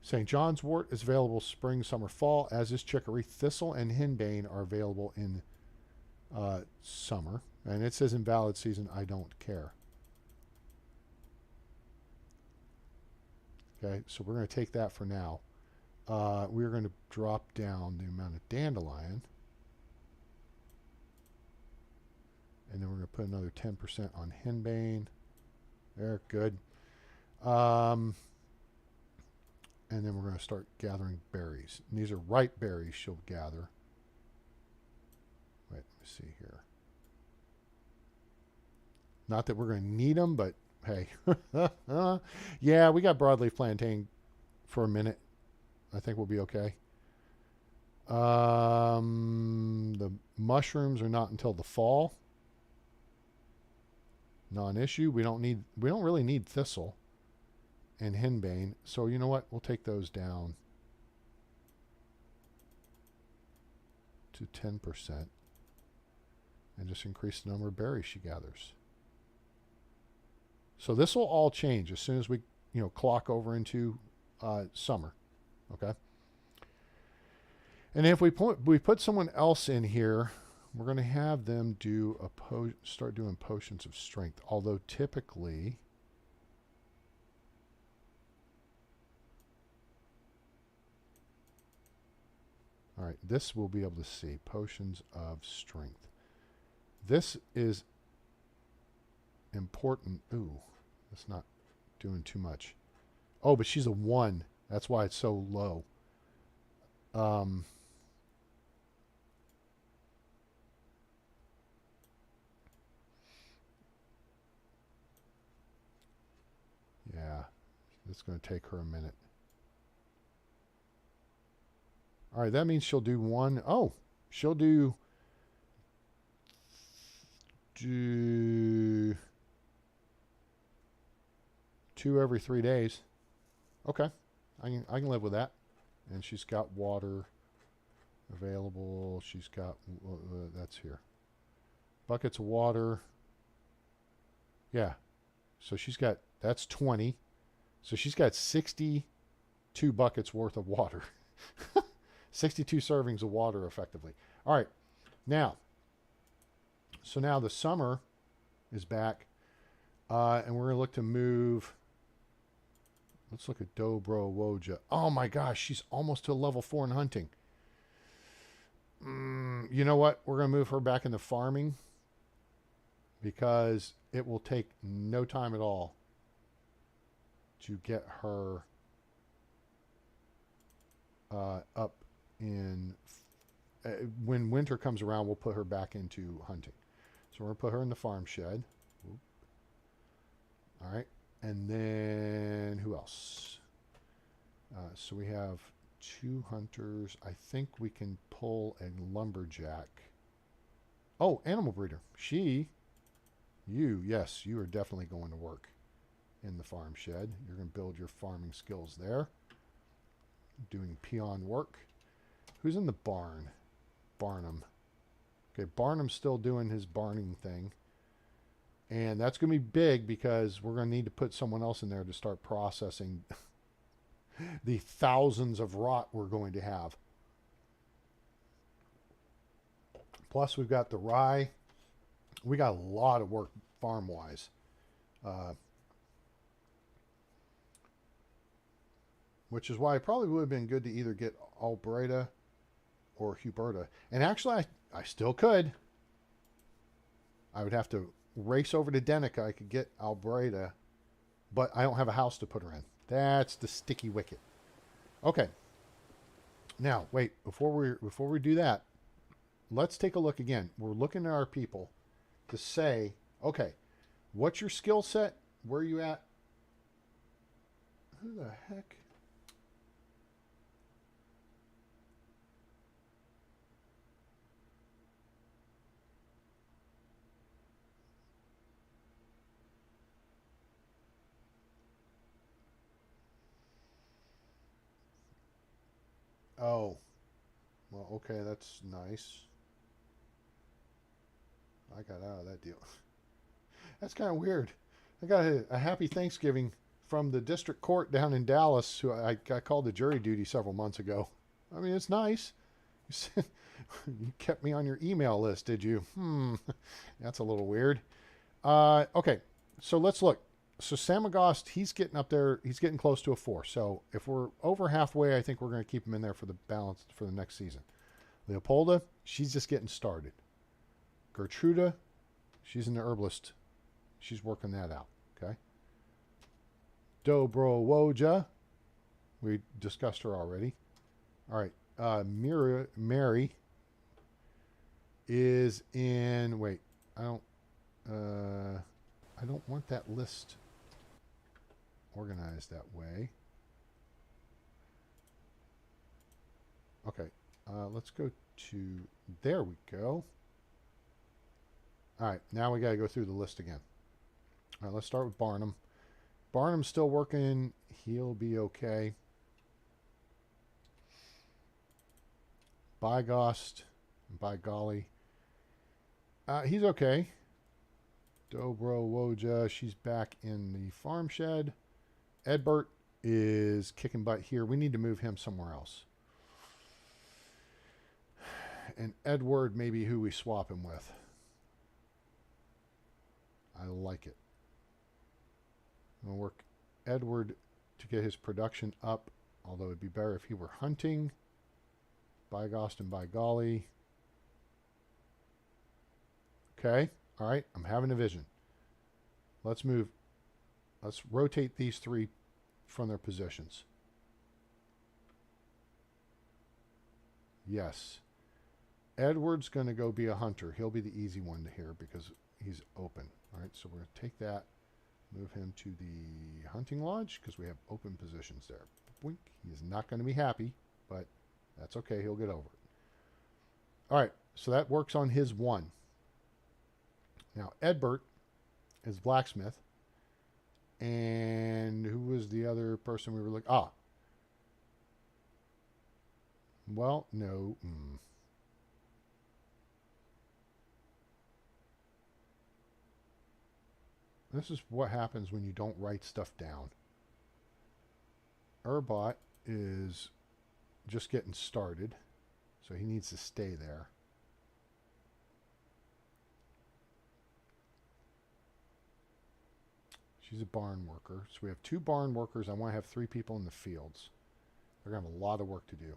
St. John's wort is available spring, summer, fall, as is chicory. Thistle and henbane are available in summer. And it says invalid season. I don't care. Okay, so we're going to take that for now. We're going to drop down the amount of dandelion. And then we're going to put another 10% on henbane. There, good. And then we're going to start gathering berries. And these are ripe berries she'll gather. Wait, let me see here. Not that we're going to need them, but hey. Yeah, we got broadleaf plantain for a minute. I think we'll be okay. The mushrooms are not until the fall. Non-issue. We don't really need thistle and henbane. So you know what? We'll take those down to 10% and just increase the number of berries she gathers. So this will all change as soon as we, clock over into summer. Okay. And if we put someone else in here, we're going to have them do start doing potions of strength. Although typically, all right, this we'll be able to see. Potions of strength. This is important. Ooh, that's not doing too much. Oh, but she's a 1. That's why it's so low. Yeah, it's going to take her a minute. All right, that means she'll do 1. Oh, she'll do 2 every 3 days. Okay, I can live with that. And she's got water available. She's got that's here. Buckets of water. Yeah, So that's 20. So she's got 62 buckets worth of water. 62 servings of water, effectively. All right. Now the summer is back. And we're going to look to move. Let's look at Dobro Woja. Oh my gosh, she's almost to level 4 in hunting. You know what? We're going to move her back into farming because it will take no time at all to get her up in... when winter comes around, we'll put her back into hunting. So we're going to put her in the farm shed. All right. And then who else? So we have 2 hunters. I think we can pull a lumberjack. Oh, animal breeder. Yes, you are definitely going to work in the farm shed. You're going to build your farming skills there. Doing peon work. Who's in the barn? Barnum. Okay, Barnum's still doing his barning thing. And that's going to be big because we're going to need to put someone else in there to start processing the thousands of rot we're going to have. Plus, we've got the rye. We got a lot of work farm-wise. Which is why it probably would have been good to either get Albreda or Huberta. And actually, I still could. I would have to race over to Denica. I could get Albreda, but I don't have a house to put her in. That's the sticky wicket. Okay. Now, wait, before we do that, let's take a look again. We're looking at our people to say, okay, what's your skill set? Where are you at? Who the heck? Oh, well, okay, that's nice. I got out of that deal. That's kind of weird. I got a happy Thanksgiving from the district court down in Dallas, who I called to jury duty several months ago. I mean, it's nice. You kept me on your email list, did you? That's a little weird. Okay, so let's look. So Samagost, he's getting up there. He's getting close to a 4. So if we're over halfway, I think we're going to keep him in there for the balance for the next season. Leopolda, she's just getting started. Gertruda, she's in the herbalist. She's working that out. Okay. Dobro Woja, we discussed her already. All right. Mary is in. Wait, I don't want that list organized that way. Okay, let's go to, there we go. All right, now we got to go through the list again. All right, let's start with Barnum. Barnum's still working. He'll be okay. Bygost, by golly, he's okay. Dobro Woja, she's back in the farm shed. Edbert is kicking butt here. We need to move him somewhere else. And Edward may be who we swap him with. I like it. I'm going to work Edward to get his production up, although it'd be better if he were hunting. Bygost and by golly. Okay. All right. I'm having a vision. Let's rotate these 3 from their positions. Yes. Edward's going to go be a hunter. He'll be the easy one to hear because he's open. All right. So we're going to take that, move him to the hunting lodge because we have open positions there. Boink. He is not going to be happy, but that's okay. He'll get over it. All right. So that works on his 1. Now, Edbert is blacksmith. And who was the other person we were looking? Well, no. This is what happens when you don't write stuff down. Urbot is just getting started, so he needs to stay there. She's a barn worker. So we have 2 barn workers. I want to have 3 people in the fields. They're going to have a lot of work to do.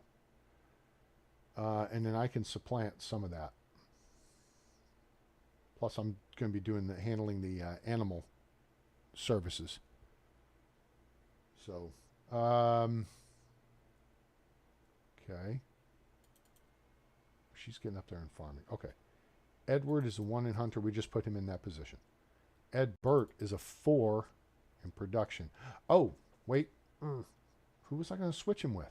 And then I can supplant some of that. Plus, I'm going to be doing handling the animal services. So, okay. She's getting up there and farming. Okay. Edward is a 1 in hunter. We just put him in that position. Ed Burt is a 4 in production. Oh, wait. Who was I going to switch him with?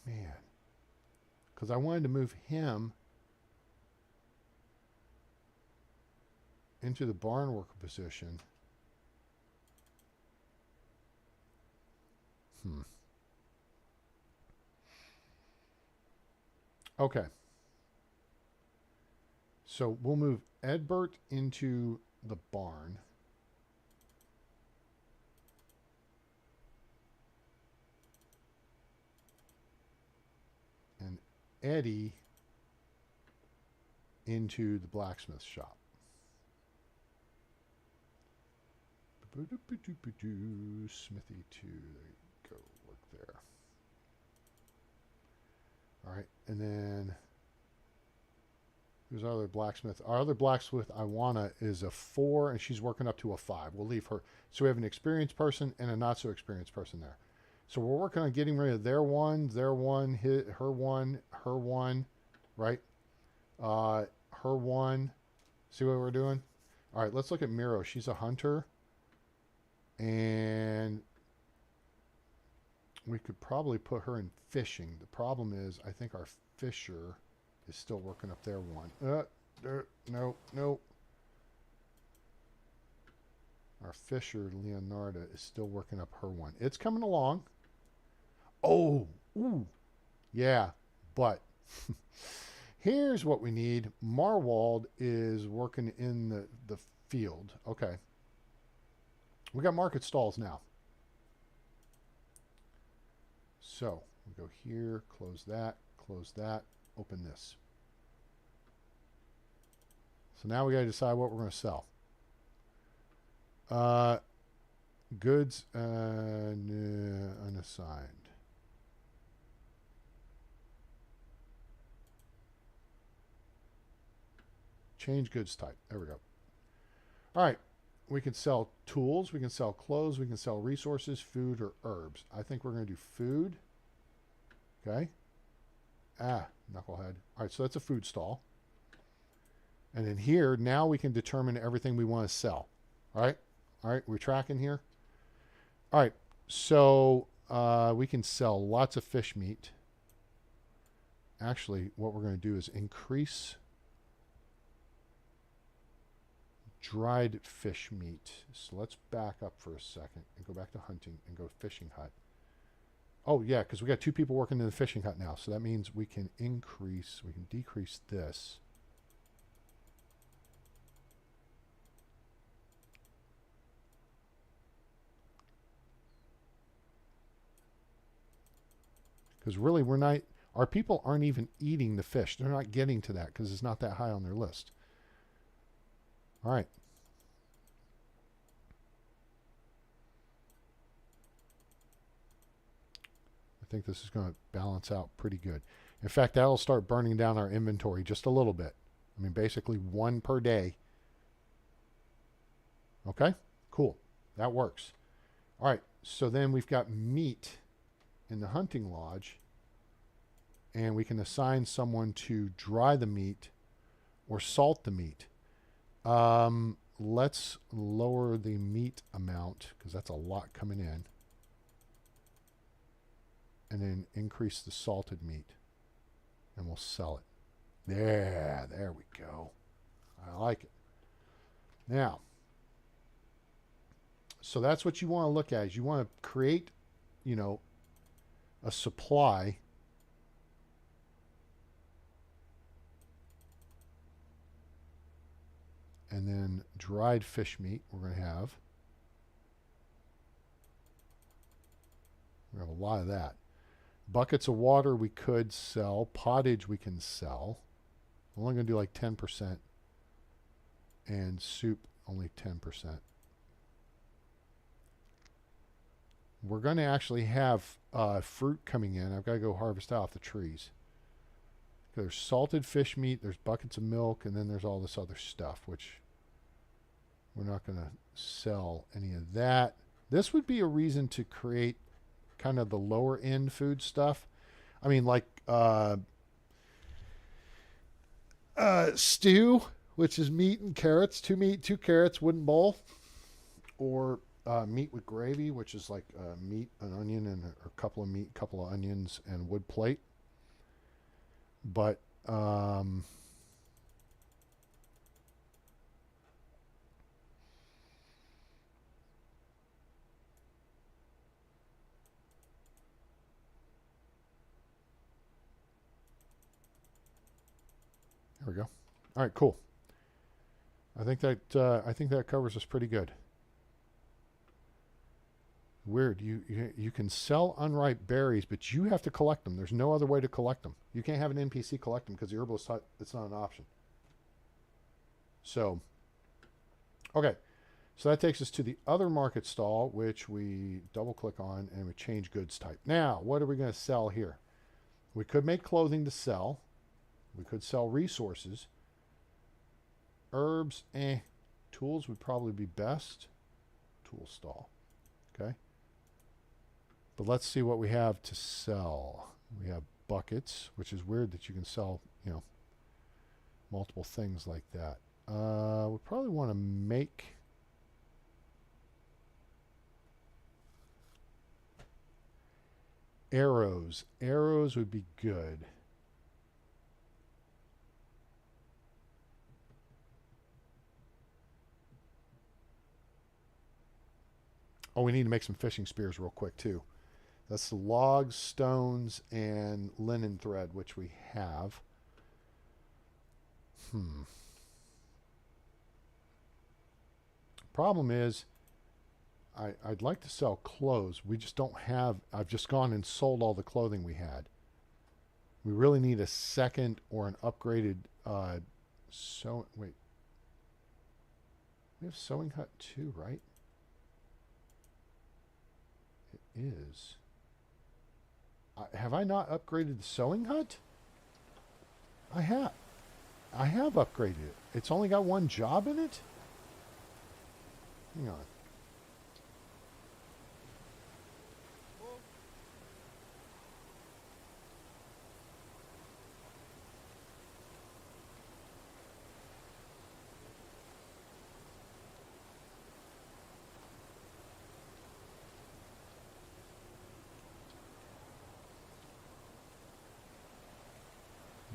Man. Because I wanted to move him into the barn worker position. Okay. So we'll move Edbert into the barn. And Eddie into the blacksmith shop. Smithy 2. There you go. Work there. All right. And then who's our other blacksmith? Our other blacksmith, Iwana, is a 4, and she's working up to a 5. We'll leave her. So we have an experienced person and a not so experienced person there. So we're working on getting rid of their 1, her 1, her 1, right? Her 1. See what we're doing? All right, let's look at Miro. She's a hunter. And we could probably put her in fishing. The problem is, I think our fisher is still working up their 1. No. Our fisher, Leonarda, is still working up her 1. It's coming along. Oh, ooh. Yeah, but here's what we need. Marwald is working in the field. Okay. We got market stalls now. So we go here, close that, open this. So now we got to decide what we're going to sell. Goods unassigned. Change goods type. There we go. All right. We can sell tools. We can sell clothes. We can sell resources, food, or herbs. I think we're going to do food. Okay. Knucklehead. All right, so that's a food stall. And then here, now we can determine everything we want to sell. All right. All right, we're tracking here. All right, so we can sell lots of fish meat. Actually, what we're going to do is increase dried fish meat. So let's back up for a second and go back to hunting and go fishing hut. Oh, yeah, because we got 2 people working in the fishing hut now. So that means we can decrease this. Because really, our people aren't even eating the fish. They're not getting to that because it's not that high on their list. All right. I think this is going to balance out pretty good. In fact, that'll start burning down our inventory just a little bit. I mean, basically 1 per day. Okay, cool. That works. All right, so then we've got meat in the hunting lodge, and we can assign someone to dry the meat or salt the meat. Let's lower the meat amount because that's a lot coming in. And then increase the salted meat. And we'll sell it. There we go. I like it. Now, So that's what you want to look at. Is you want to create, you know, a supply. And then dried fish meat we're going to have. We have a lot of that. Buckets of water we could sell. Pottage we can sell. I'm only going to do like 10%. And soup only 10%. We're going to actually have fruit coming in. I've got to go harvest out the trees. There's salted fish meat, there's buckets of milk, and then there's all this other stuff, which we're not going to sell any of that. This would be a reason to create kind of the lower end food stuff. I mean, like stew, which is meat and carrots, two meat, two carrots, wooden bowl, or meat with gravy, which is like meat, an onion, and a couple of meat, couple of onions, and wood plate. But here we go. All right, cool. I think that covers us pretty good. Weird. You can sell unripe berries, but you have to collect them. There's no other way to collect them. You can't have an NPC collect them because the herbalist, it's not an option. So, okay. So that takes us to the other market stall, which we double click on and we change goods type. Now, what are we going to sell here? We could make clothing to sell. We could sell resources. Herbs, Tools would probably be best. Tool stall. Okay. But let's see what we have to sell. We have buckets, which is weird that you can sell, you know, multiple things like that. We probably want to make arrows. Arrows would be good. Oh, we need to make some fishing spears real quick, too. That's the logs, stones, and linen thread, which we have. Problem is, I'd like to sell clothes. We just don't have... I've just gone and sold all the clothing we had. We really need a second or an upgraded... Wait. We have sewing hut too, right? It is. Have I not upgraded the sewing hut? I have. I have upgraded it. It's only got one job in it? Hang on.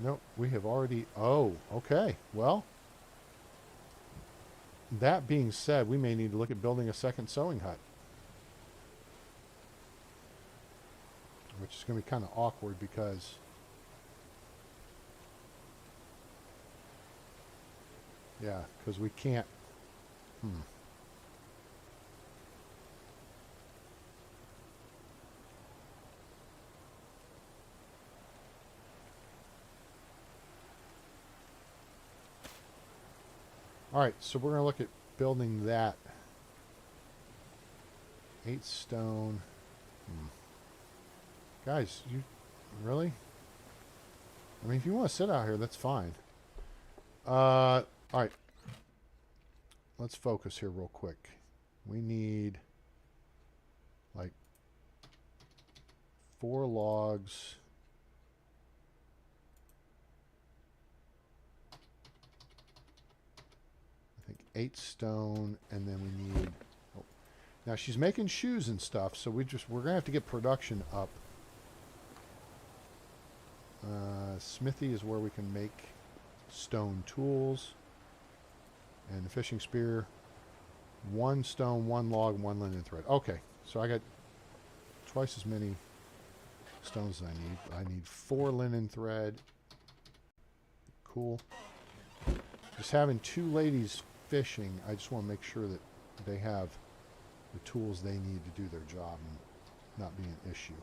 Nope, we have already... Oh, okay. Well, that being said, we may need to look at building a second sewing hut. Which is going to be kind of awkward because... Yeah, because we can't... All right, so we're going to look at building that. 8 stone. Guys, you really? I mean, if you want to sit out here, that's fine. All right. Let's focus here real quick. We need like 4 logs. I think 8 stone, and then we need... Oh. Now she's making shoes and stuff, so we're gonna have to get production up. Smithy is where we can make stone tools, and the fishing spear 1 stone, 1 log, 1 linen thread. Okay, so I got twice as many stones as I need. I need 4 linen thread. Cool. Just having 2 ladies fishing, I just want to make sure that they have the tools they need to do their job and not be an issue.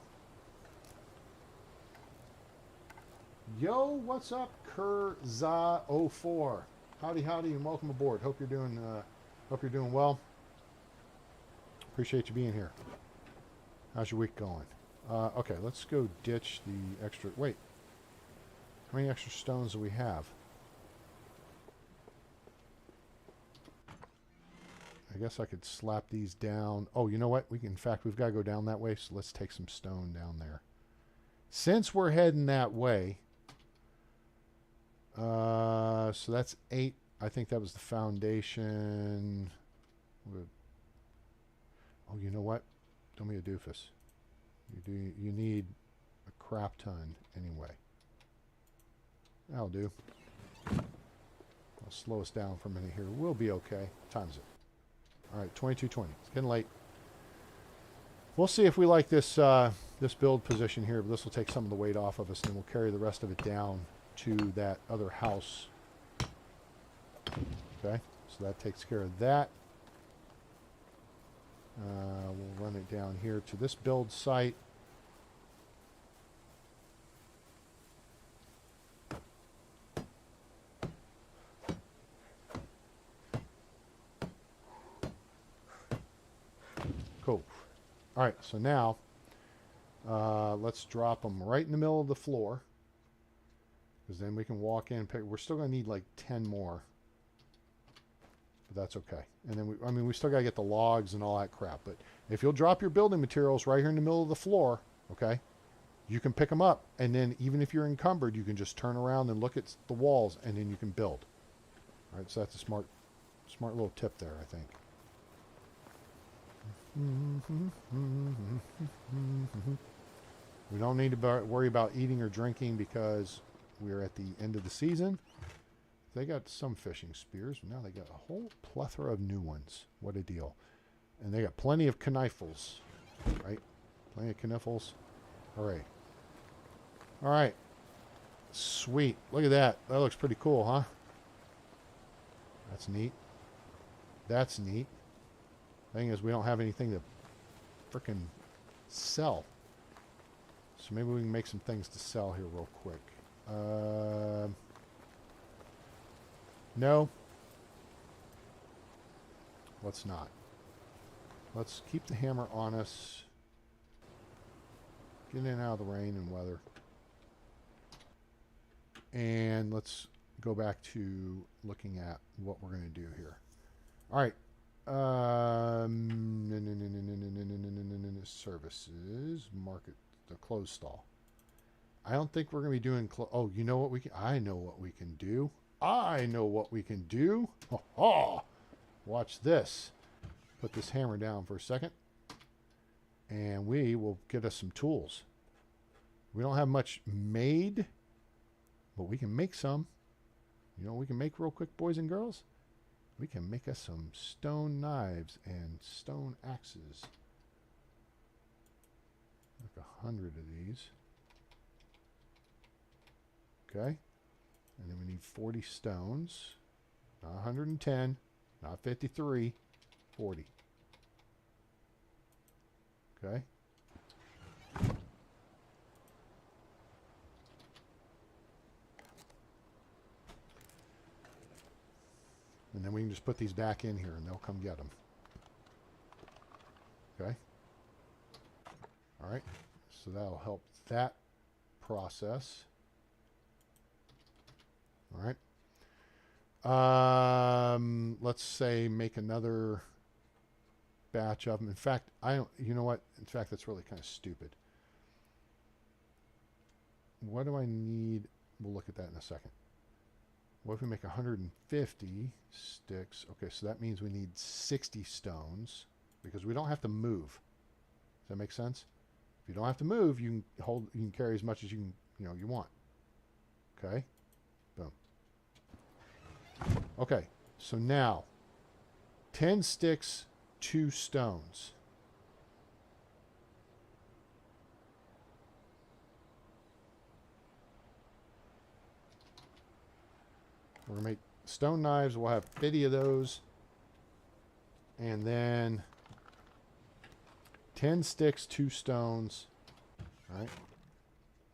Yo, what's up, Kurza04? Howdy, howdy, and welcome aboard. Hope you're doing well. Appreciate you being here. How's your week going? Okay, let's go ditch the extra. Wait, how many extra stones do we have? I guess I could slap these down. Oh, you know what? We can, in fact, we've got to go down that way, so let's take some stone down there. Since we're heading that way, so that's 8. I think that was the foundation. Oh, you know what? Don't be a doofus. You need a crap ton anyway. That'll do. I'll slow us down for a minute here. We'll be okay. Times it. All right, 2220. It's getting late. We'll see if we like this this build position here, but this will take some of the weight off of us, and then we'll carry the rest of it down to that other house. Okay, so that takes care of that. We'll run it down here to this build site. Cool. All right, so now let's drop them right in the middle of the floor, because then we can walk in and pick. We're still going to need like 10 more, but that's okay. And then we still got to get the logs and all that crap. But if you'll drop your building materials right here in the middle of the floor, okay, you can pick them up, and then even if you're encumbered, you can just turn around and look at the walls, and then you can build. All right, so that's a smart little tip there, I think. We don't need to worry about eating or drinking because we're at the end of the season. They got some fishing spears, but now they got a whole plethora of new ones. What a deal. And they got plenty of kniffles, right? Plenty of kniffles. All right. All right. Sweet. Look at that. That looks pretty cool, huh? That's neat. That's neat. Thing is, we don't have anything to frickin' sell. So maybe we can make some things to sell here real quick. No. Let's not. Let's keep the hammer on us. Get in and out of the rain and weather. And let's go back to looking at what we're going to do here. All right. Services, market, the clothes stall. I don't think we're going to be doing oh, you know what we can, I know what we can do. I know what we can do. Oh, watch this. Put this hammer down for a second, and we will get us some tools. We don't have much made, but we can make some. You know what we can make real quick, boys and girls? We can make us some stone knives and stone axes. Like 100 of these. Okay. And then we need 40 stones. Not 110. Not 53. 40. Okay. And then we can just put these back in here and they'll come get them. Okay. All right. So that'll help that process. All right. Let's say make another batch of them. In fact, you know what? In fact, that's really kind of stupid. What do I need? We'll look at that in a second. What if we make 150 sticks? Okay, so that means we need 60 stones because we don't have to move. Does that make sense? If you don't have to move, you can carry as much as you want. Okay? Boom. Okay, so now 10 sticks, 2 stones. We're going to make stone knives. We'll have 50 of those. And then 10 sticks, 2 stones. All right.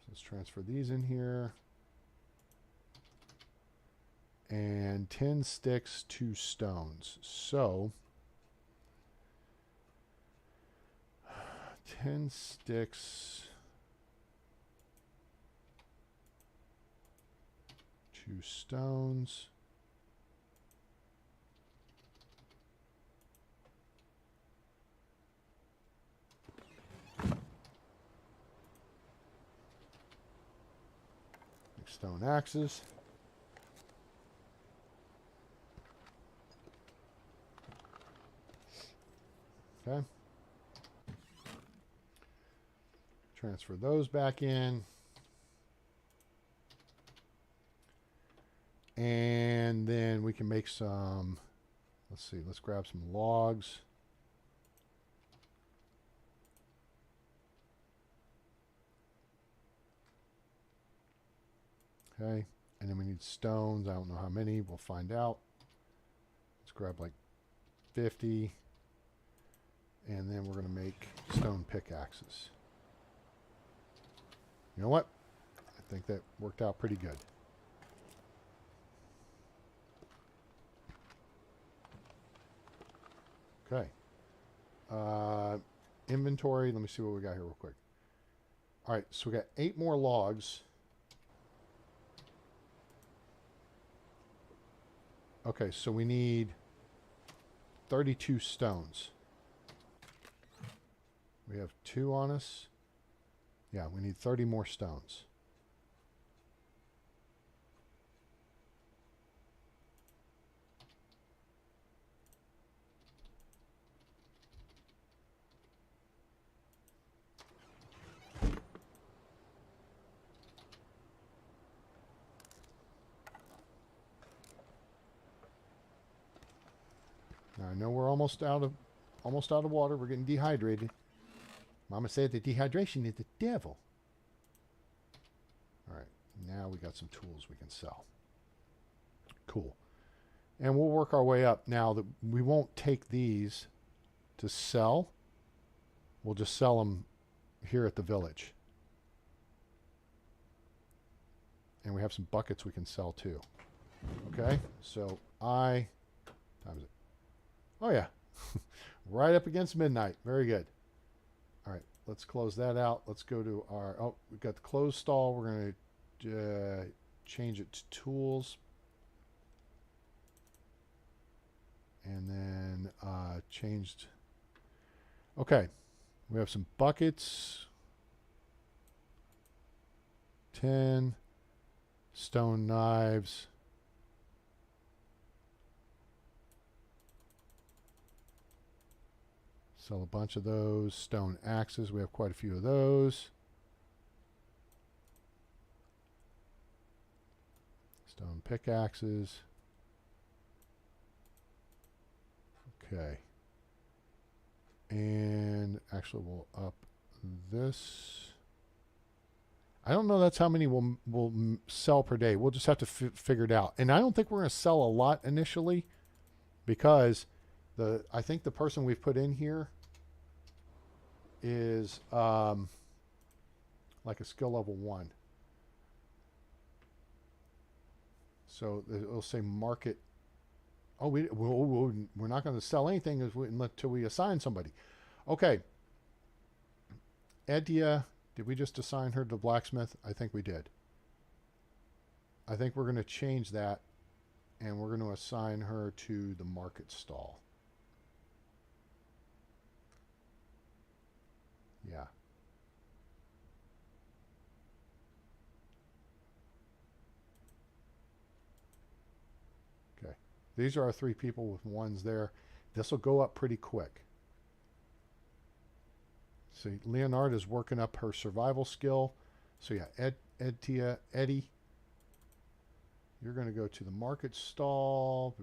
Let's transfer these in here. And 10 sticks, 2 stones. So 10 sticks, 2 stones. Stone axes. Okay. Transfer those back in. And then we can make some, let's see, let's grab some logs. Okay, and then we need stones. I don't know how many. We'll find out. Let's grab like 50. And then we're going to make stone pickaxes. You know what? I think that worked out pretty good. Okay. Inventory. Let me see what we got here real quick. All right, so we got 8 more logs. Okay, so we need 32 stones. We have 2 on us. Yeah, we need 30 more stones. Now I know we're almost out of water. We're getting dehydrated. Mama said that dehydration is the devil. All right, now we got some tools we can sell. Cool. And we'll work our way up. Now, we won't take these to sell. We'll just sell them here at the village. And we have some buckets we can sell too. Okay, so time is it? Oh yeah, right up against midnight. Very good. All right, let's close that out. Let's go to our, oh, we've got the closed stall. We're going to change it to tools. And then changed. Okay, we have some buckets. 10 stone knives. Sell a bunch of those. Stone axes. We have quite a few of those. Stone pickaxes. Okay. And actually we'll up this. I don't know that's how many we'll sell per day. We'll just have to figure it out. And I don't think we're going to sell a lot initially because I think the person we've put in here is like a skill level 1. So it'll say market. Oh, we're not going to sell anything until we assign somebody. Okay. Edia, did we just assign her to blacksmith? I think we did. I think we're going to change that, and we're going to assign her to the market stall. Yeah. Okay. These are our 3 people with 1s there. This will go up pretty quick. See, Leonard is working up her survival skill. So yeah, Eddie. You're going to go to the market stall.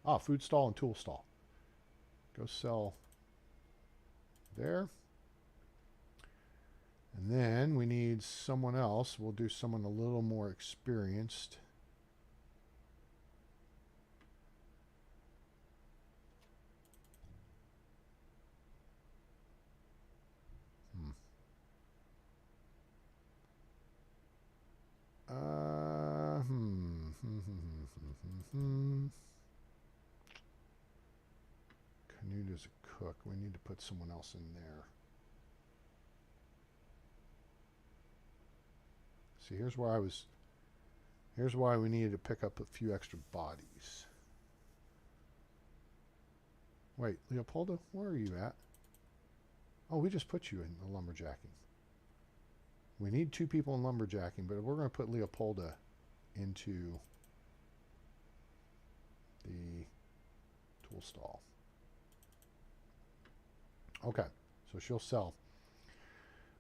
Ah, food stall and tool stall. Go sell there. And then we need someone else. We'll do someone a little more experienced. Canute is a cook. We need to put someone else in there. See, here's why we needed to pick up a few extra bodies. Wait, Leopoldo, where are you at? Oh, we just put you in the lumberjacking. We need 2 people in lumberjacking, but we're going to put Leopolda into the tool stall. Okay, so she'll sell.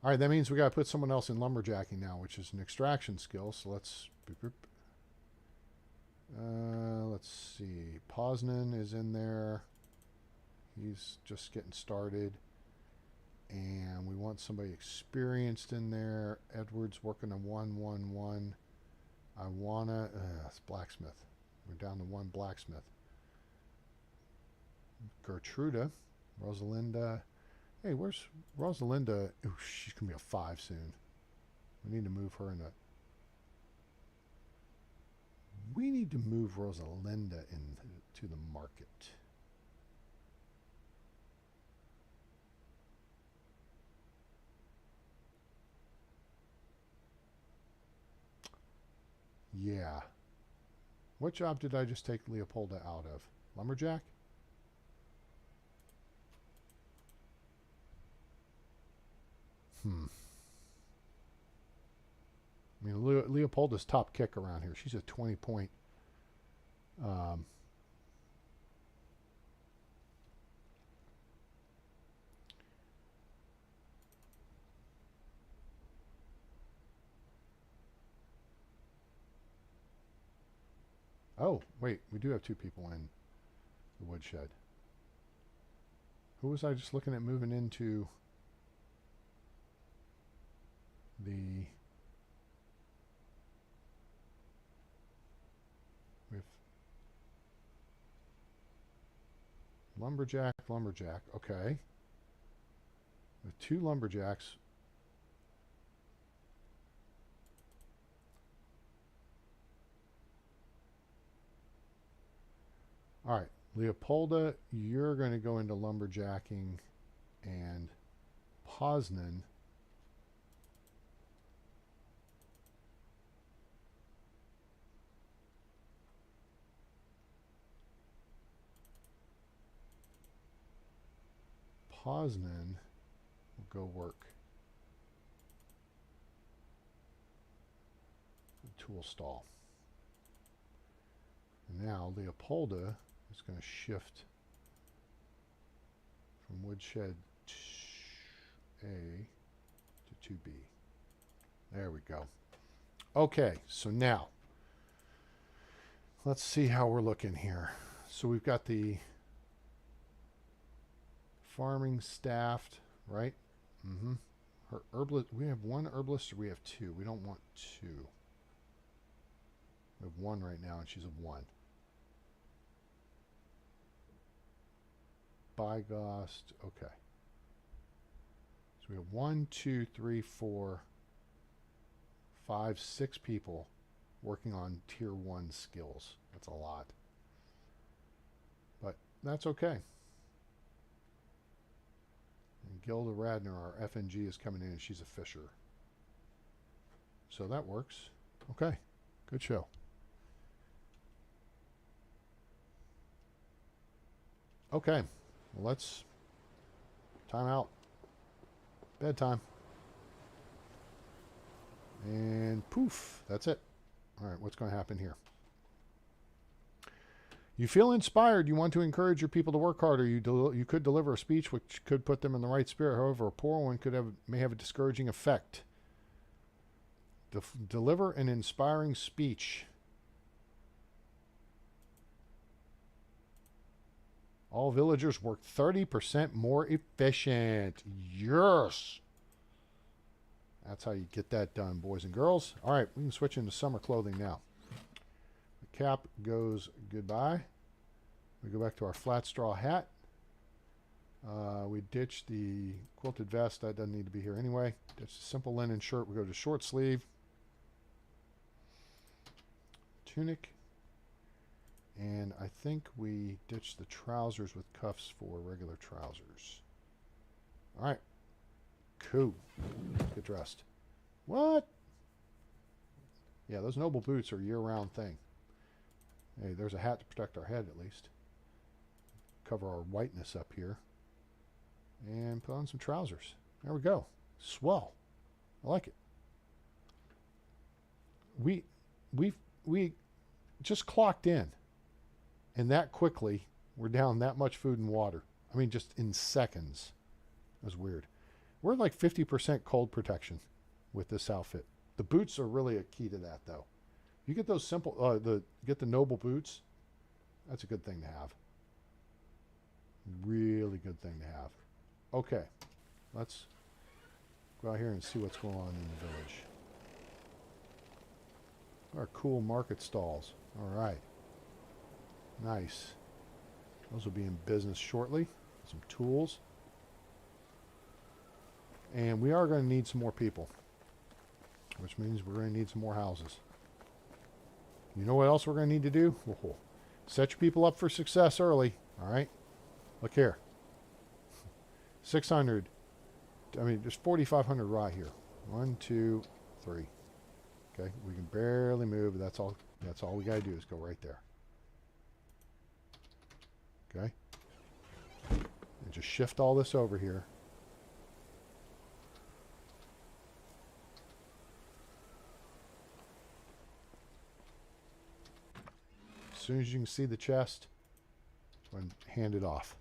All right, that means we got to put someone else in lumberjacking now, which is an extraction skill. So let's see. Poznan is in there. He's just getting started. And we want somebody experienced in there. Edwards working on 111. I wanna. It's blacksmith. We're down to 1 blacksmith. Gertruda, Rosalinda. Hey, where's Rosalinda? Ooh, she's gonna be a 5 soon. We need to move her in a. We need to move Rosalinda into the market. Yeah. What job did I just take Leopolda out of? Lumberjack? I mean, Leopolda's top kick around here. She's a 20-point. Oh, wait. We do have 2 people in the woodshed. Who was I just looking at moving into the... with lumberjack. Okay. With 2 lumberjacks. All right, Leopolda, you're going to go into lumberjacking, and Poznan. Poznan will go work the tool stall. And now Leopolda is going to shift from woodshed A to 2B. There we go. Okay, so now let's see how we're looking here. So we've got the farming staffed, right? Her herbalist, we have 1 herbalist, or we have 2? We don't want 2. We have 1 right now, and she's a 1. Bygost, okay. So we have 1, 2, 3, 4, 5, 6 people working on tier 1 skills. That's a lot. But that's okay. And Gilda Radner, our FNG, is coming in, and she's a fisher. So that works. Okay, good show. Okay, well, let's time out. Bedtime. And poof, that's it. All right, what's going to happen here? You feel inspired. You want to encourage your people to work harder. You could deliver a speech which could put them in the right spirit. However, a poor one may have a discouraging effect. Deliver an inspiring speech. All villagers work 30% more efficient. Yes! That's how you get that done, boys and girls. All right, we can switch into summer clothing now. The cap goes goodbye. We go back to our flat straw hat. We ditch the quilted vest. That doesn't need to be here anyway. Ditch the simple linen shirt. We go to short sleeve. Tunic. And I think we ditch the trousers with cuffs for regular trousers. All right. Cool. Get dressed. What? Yeah, those noble boots are a year-round thing. Hey, there's a hat to protect our head at least. Cover our whiteness up here. And put on some trousers. There we go. Swell. I like it. We just clocked in. And that quickly, we're down that much food and water. I mean, just in seconds. That was weird. We're like 50% cold protection with this outfit. The boots are really a key to that, though. You get those simple, get the noble boots. That's a good thing to have. Really good thing to have. Okay, let's go out here and see what's going on in the village. Our cool market stalls. All right. Nice. Those will be in business shortly. Some tools. And we are going to need some more people. Which means we're going to need some more houses. You know what else we're going to need to do? Set your people up for success early. All right? Look here. 600. I mean, there's 4,500 right here. 1, 2, 3. Okay? We can barely move. That's all we got to do is go right there. Okay? And just shift all this over here. As soon as you can see the chest, go ahead and hand it off.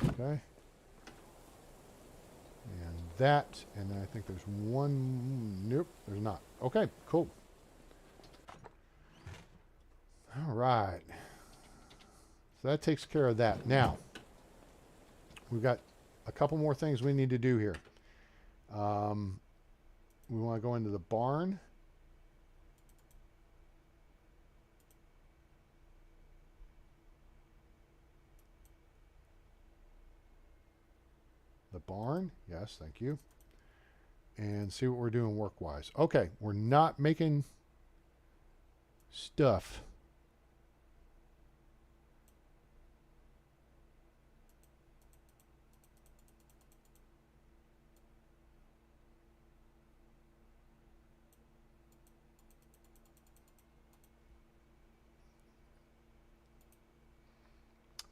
Okay. And that, and then I think there's one, nope, there's not. Okay, cool. All right. So that takes care of that. Now, we've got a couple more things we need to do here. We want to go into the barn. The barn, yes, thank you. And see what we're doing work-wise. Okay, we're not making stuff.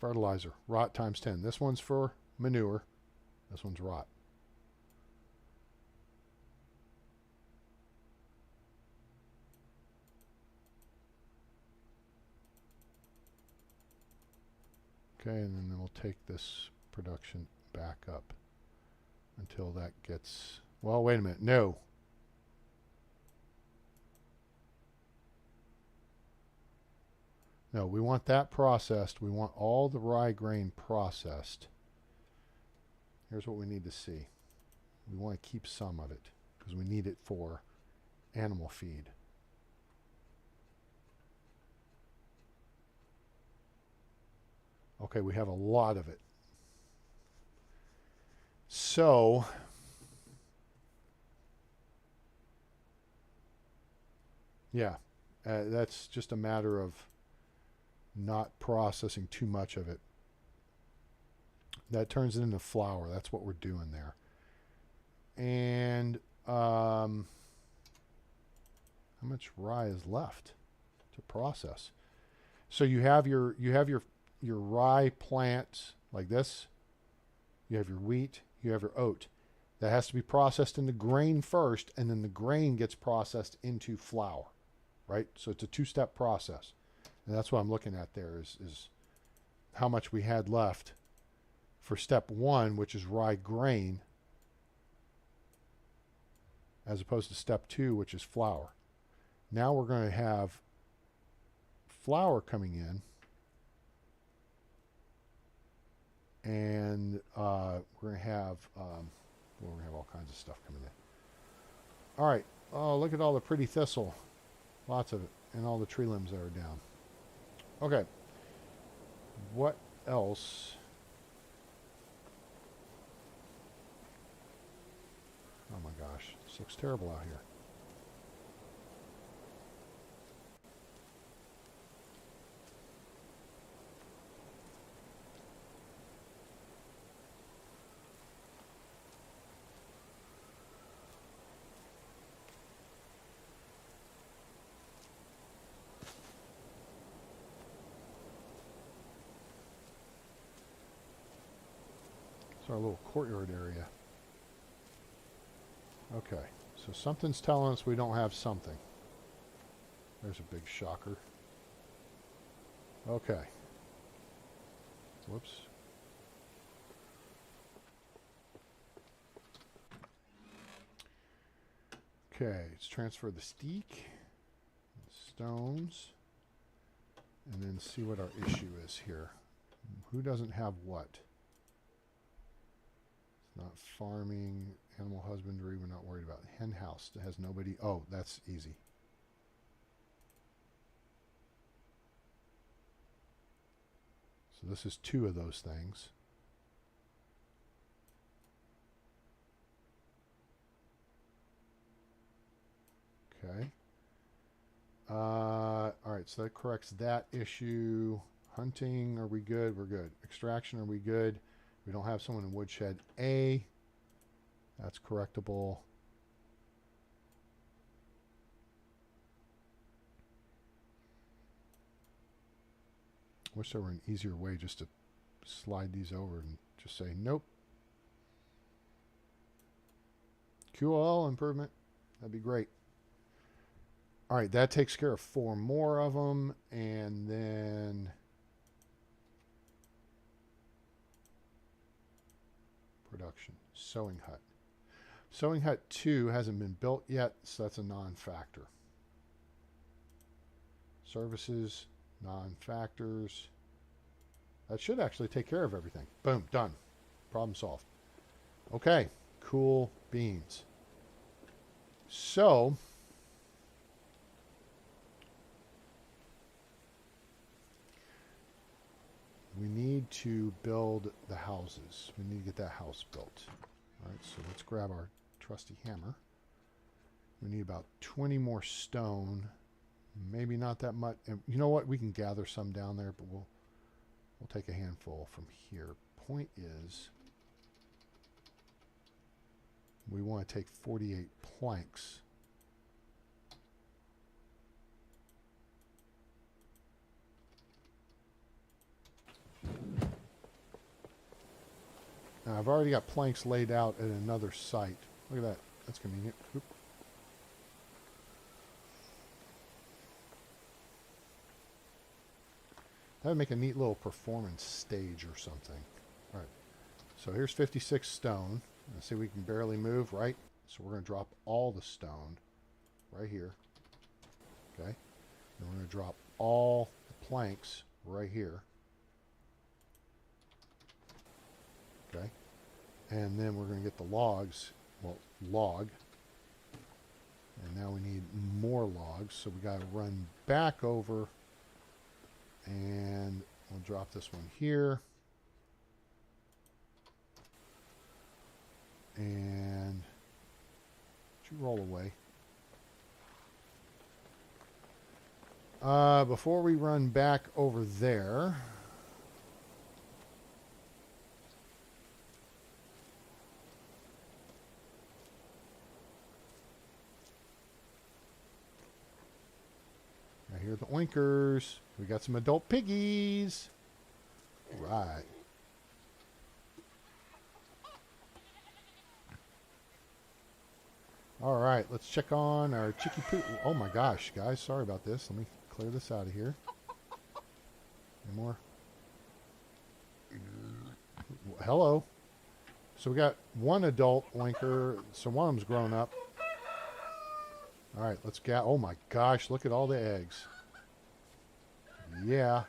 Fertilizer, rot times 10. This one's for manure. This one's rot. Okay, and then we'll take this production back up until that gets... Well, wait a minute. No. No, we want that processed. We want all the rye grain processed. Here's what we need to see. We want to keep some of it because we need it for animal feed. Okay, we have a lot of it. So, yeah, that's just a matter of not processing too much of it. That turns it into flour. That's what we're doing there. And how much rye is left to process? So you have your rye plants like this. You have your wheat. You have your oat. That has to be processed into grain first, and then the grain gets processed into flour. right? So it's a two-step process. And that's what I'm looking at there is how much we had left for step 1, which is rye grain, as opposed to step 2, which is flour. Now we're going to have flour coming in, and we're going to have all kinds of stuff coming in. All right. Oh, look at all the pretty thistle. Lots of it. And all the tree limbs that are down. Okay. What else? Oh my gosh. This looks terrible out here. It's our little courtyard area. Okay, so something's telling us we don't have something. There's a big shocker. Okay. Whoops. Okay, let's transfer the steak, stones, and then see what our issue is here. Who doesn't have what? It's not farming, animal husbandry, we're not worried about. Hen house that has nobody. Oh, that's easy. So this is 2 of those things. Okay. All right, so that corrects that issue. Hunting, are we good? We're good. Extraction, are we good? We don't have someone in woodshed A. That's correctable. Wish there were an easier way just to slide these over and just say, nope. QOL improvement. That'd be great. All right, that takes care of 4 more of them. And then production. Sewing hut. Sewing hut 2 hasn't been built yet, so that's a non-factor. Services, non-factors. That should actually take care of everything. Boom, done. Problem solved. Okay, cool beans. So we need to build the houses. We need to get that house built. All right, so let's grab our trusty hammer. We need about 20 more stone. Maybe not that much. And you know what? We can gather some down there, but we'll take a handful from here. Point is, we want to take 48 planks. Now, I've already got planks laid out at another site. Look at that. That's convenient. Oop. That would make a neat little performance stage or something. All right. So here's 56 stone. Let's see, we can barely move, right? So we're going to drop all the stone right here. Okay. And we're going to drop all the planks right here. Okay. And then we're going to get the logs. Well, log. And now we need more logs. So we got to run back over. And we'll drop this one here. And should roll away. Before we run back over there, I hear the oinkers. We got some adult piggies. Right. All right, let's check on our chicky poo. Oh my gosh, guys, sorry about this. Let me clear this out of here. Any more? Hello. So we got one adult oinker, so one of them's grown up. All right, let's get. Oh my gosh, look at all the eggs. Yeah.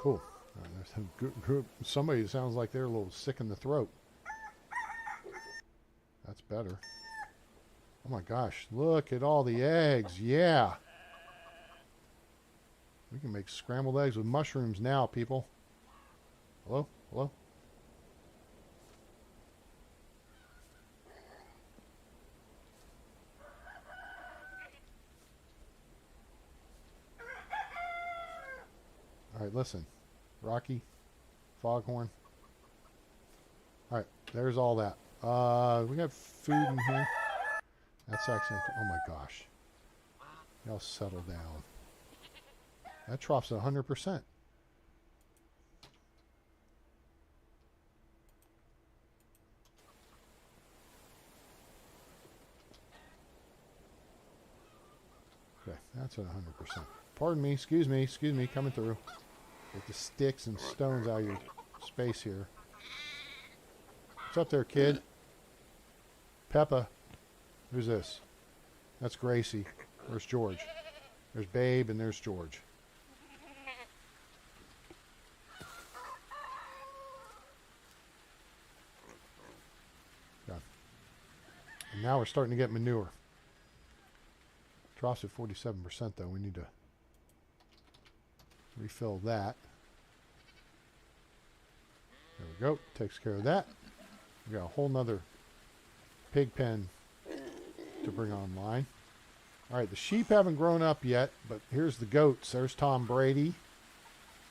Cool. All right, there's a group. Somebody sounds like they're a little sick in the throat. That's better. Oh my gosh, look at all the eggs. Yeah. We can make scrambled eggs with mushrooms now, people. Hello? Hello? All right, listen. Rocky, Foghorn. All right, there's all that. We got food in here. That's actually, oh my gosh. Y'all settle down. That trough's at 100%. Okay, that's at 100%. Pardon me, excuse me, coming through. Get the sticks and stones out of your space here. What's up there, kid? Peppa. Who's this? That's Gracie. Where's George? There's Babe and there's George. Okay. And now we're starting to get manure. Trough's at 47% though. We need to refill that. There we go. Takes care of that. We got a whole nother pig pen to bring online. All right, the sheep haven't grown up yet, but here's the goats. There's Tom Brady.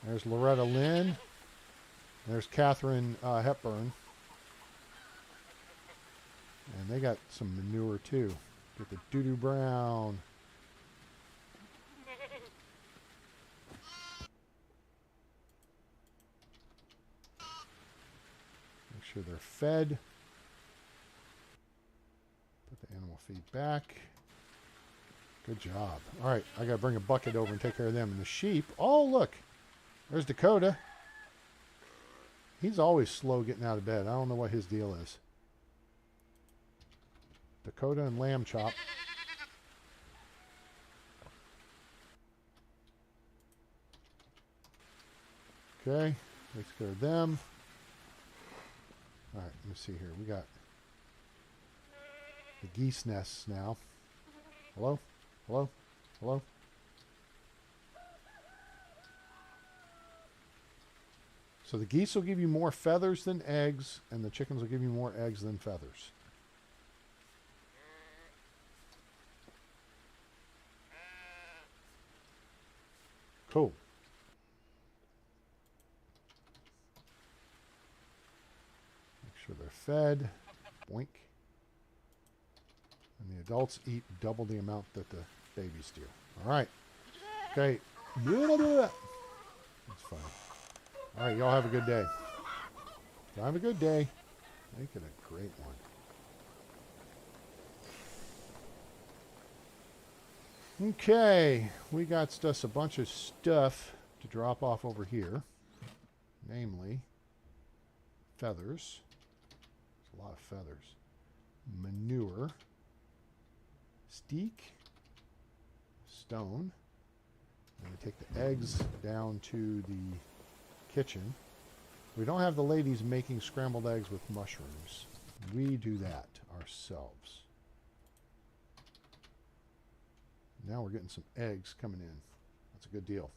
There's Loretta Lynn. There's Katharine Hepburn. And they got some manure too. Get the doo-doo brown. Make sure they're fed. Put the animal feed back. Good job. All right, I got to bring a bucket over and take care of them. And the sheep, oh, look. There's Dakota. He's always slow getting out of bed. I don't know what his deal is. Dakota and Lamb Chop. Okay, takes care of them. All right, let me see here. We got the geese nests now. Hello? Hello? Hello? So the geese will give you more feathers than eggs, and the chickens will give you more eggs than feathers. Cool. Make sure they're fed. Boink. And the adults eat double the amount that the babies do. All right. Okay. That's fine. All right, y'all have a good day. Y'all have a good day. Make it a great one. Okay, we got just a bunch of stuff to drop off over here. Namely, feathers. There's a lot of feathers. Manure. Steak. Stone. And we take the eggs down to the kitchen. We don't have the ladies making scrambled eggs with mushrooms. We do that ourselves. Now we're getting some eggs coming in. That's a good deal.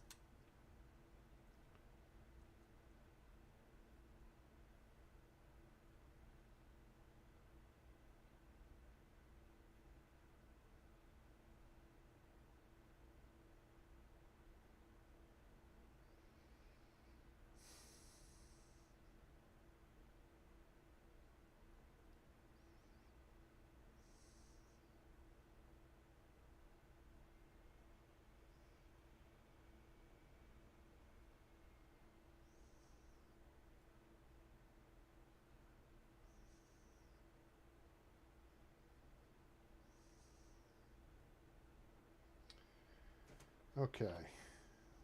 Okay.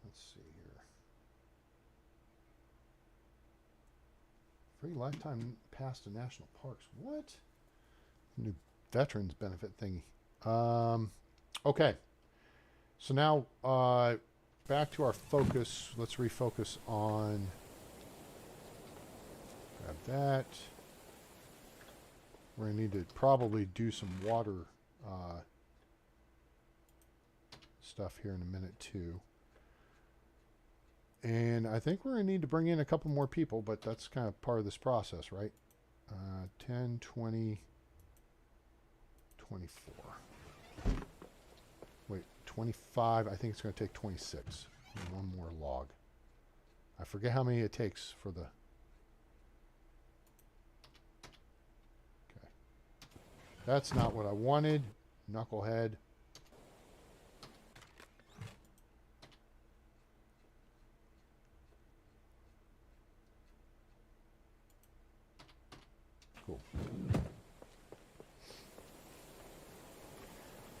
Let's see here. Free lifetime pass to national parks. What? New veterans benefit thingy. Okay. So now, back to our focus. Let's refocus on. Grab that. We're going to need to probably do some water stuff here in a minute too. And I think we're going to need to bring in a couple more people, but that's kind of part of this process, right? 10, 20, 24. Wait, 25. I think it's going to take 26. One more log. I forget how many it takes for the... Okay. That's not what I wanted. Knucklehead. Cool.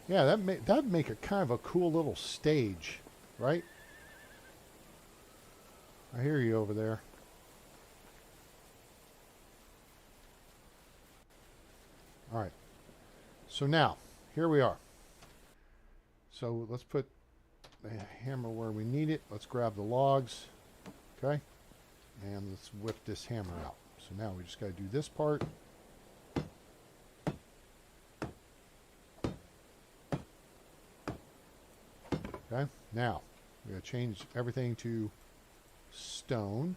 Yeah, that'd make a kind of a cool little stage, right? I hear you over there. All right. So now, here we are. So let's put the hammer where we need it. Let's grab the logs. Okay? And let's whip this hammer out. So now we just got to do this part. Okay, now we're going to change everything to stone.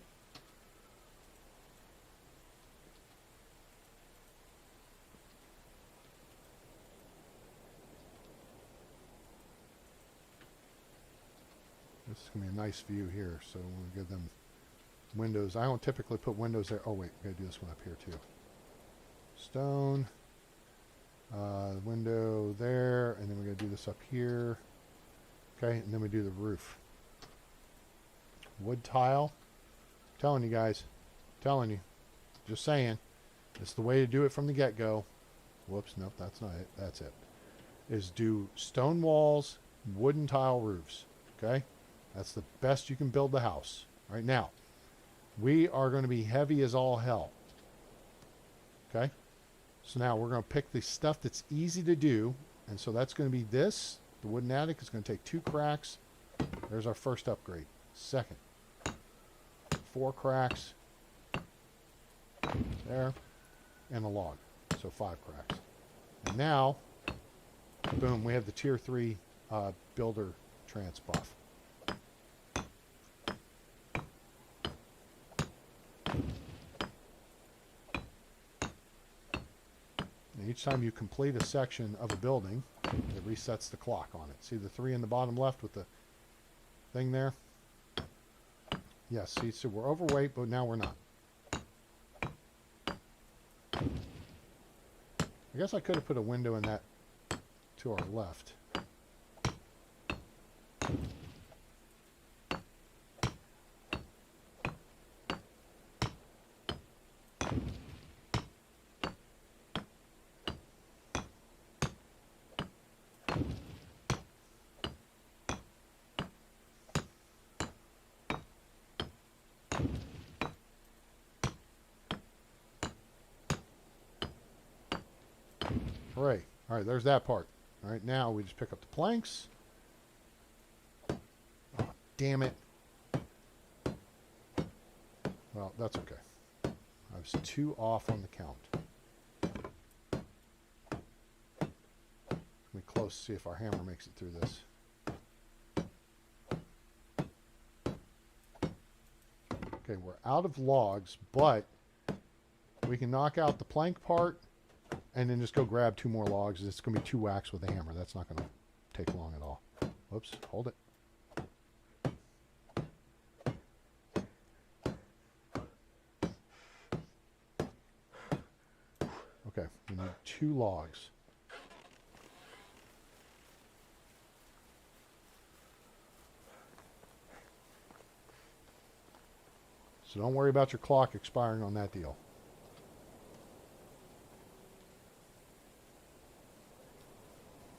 This is going to be a nice view here, so we'll give them windows. I don't typically put windows there. Oh wait, we got to do this one up here too. Stone, window there, and then we're going to do this up here. Okay, and then we do the roof. Wood tile. I'm telling you guys. Telling you. Just saying. It's the way to do it from the get-go. Whoops, nope, that's not it. That's it. Is do stone walls, wooden tile roofs. Okay? That's the best you can build the house. Right now, we are going to be heavy as all hell. Okay? So now we're going to pick the stuff that's easy to do. And so that's going to be this. The wooden attic is going to take 2 cracks. There's our first upgrade. Second. 4 cracks. There. And a log. So 5 cracks. And now, boom, we have the tier 3 builder trance buff. And each time you complete a section of a building, it resets the clock on it. See the 3 in the bottom left with the thing there? Yes, see, so we're overweight, but now we're not. I guess I could have put a window in that to our left. Hooray. All right, there's that part. All right, now we just pick up the planks. Oh, damn it. Well, that's okay. I was 2 off on the count. Let me close to see if our hammer makes it through this. Okay, we're out of logs, but we can knock out the plank part and then just go grab 2 more logs. It's going to be 2 whacks with a hammer. That's not going to take long at all. Whoops, hold it. Okay, we need 2 logs. So don't worry about your clock expiring on that deal.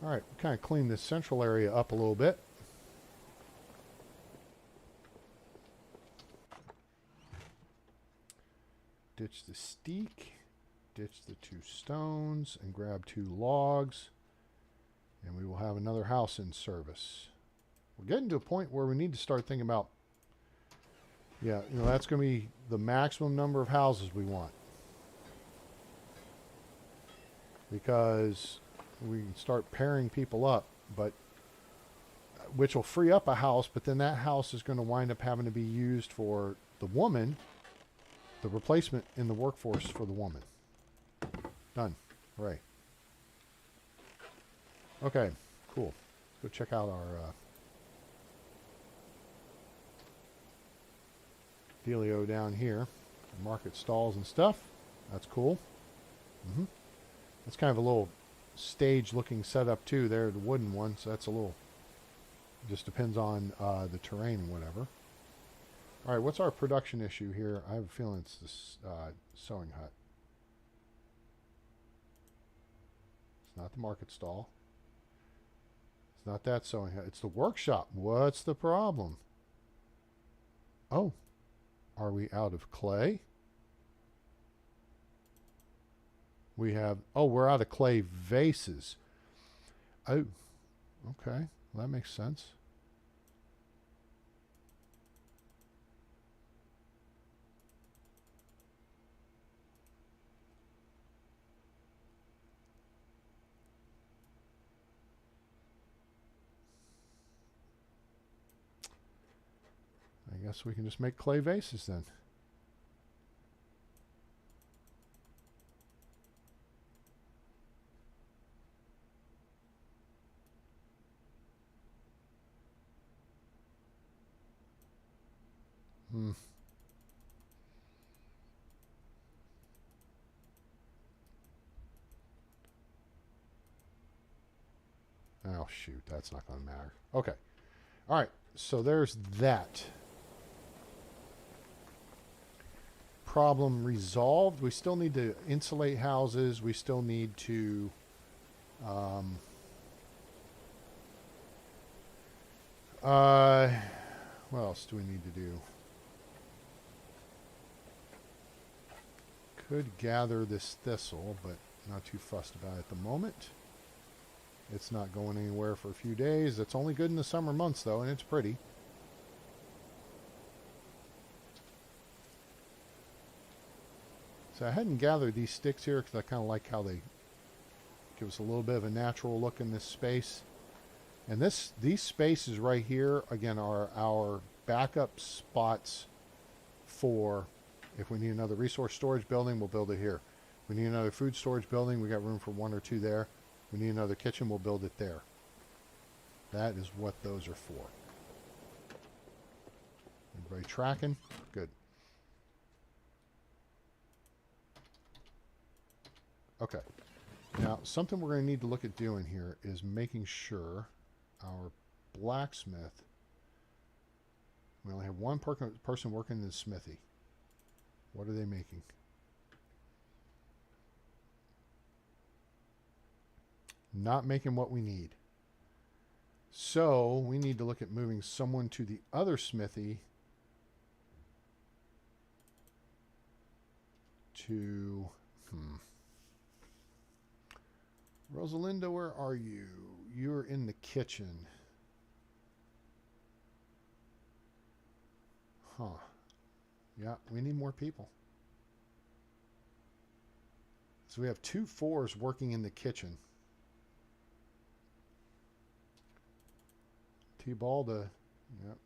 All right, kind of clean this central area up a little bit. ditch the steak, ditch the 2 stones, and grab 2 logs. And we will have another house in service. We're getting to a point where we need to start thinking about, yeah, you know, that's going to be the maximum number of houses we want. Because we can start pairing people up, but which will free up a house, but then that house is going to wind up having to be used for the woman, the replacement in the workforce for the woman. Done. Hooray. Okay, cool. Let's go check out our dealio down here. Market stalls and stuff. That's cool. That's kind of a little stage looking setup too there, the wooden one, so that's a little, just depends on the terrain and whatever. Alright, what's our production issue here? I have a feeling it's this sewing hut. It's not the market stall. It's not that sewing hut. It's the workshop. What's the problem? Oh, are we out of clay? We have, oh, we're out of clay vases. Oh, okay. Well, that makes sense. I guess we can just make clay vases then. Oh, shoot. That's not going to matter. Okay. All right. So there's that. Problem resolved. We still need to insulate houses. We still need to... what else do we need to do? Could gather this thistle, but not too fussed about it at the moment. It's not going anywhere for a few days. It's only good in the summer months, though, and it's pretty. So I hadn't gathered these sticks here because I kind of like how they give us a little bit of a natural look in this space. And these spaces right here, again, are our backup spots for if we need another resource storage building, we'll build it here. We need another food storage building, we got room for 1 or 2 there. We need another kitchen, we'll build it there. That is what those are for. Everybody tracking? Good. Okay. Now, something we're going to need to look at doing here is making sure our blacksmith, we only have one person working in the smithy. What are they making? Not making what we need. So we need to look at moving someone to the other smithy to... Rosalinda, where are you? You're in the kitchen. Huh. Yeah, we need more people. So we have 2 4s working in the kitchen. T-Balda. Yep.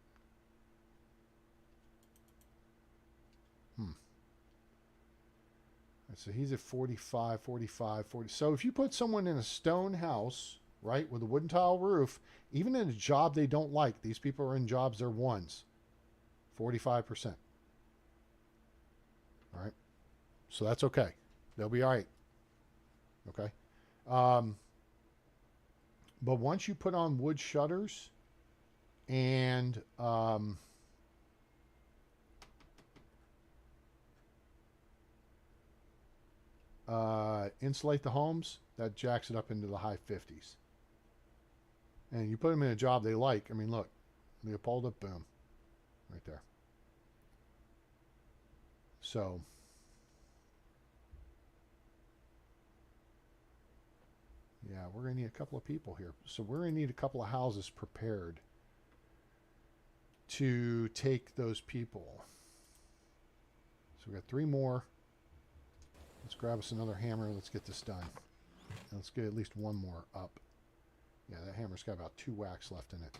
So he's at 45, 45, 40. So if you put someone in a stone house, right, with a wooden tile roof, even in a job they don't like, these people are in jobs they're ones, 45%. All right. So that's okay. They'll be all right. Okay. But once you put on wood shutters and insulate the homes, that jacks it up into the high 50s. And you put them in a job they like. I mean, look, Leopolda, boom, right there. So we're going to need a couple of people here. So we're going to need a couple of houses prepared to take those people. So we got 3 more. Let's grab us another hammer. Let's get this done. And let's get at least 1 more up. Yeah, that hammer's got about 2 whacks left in it.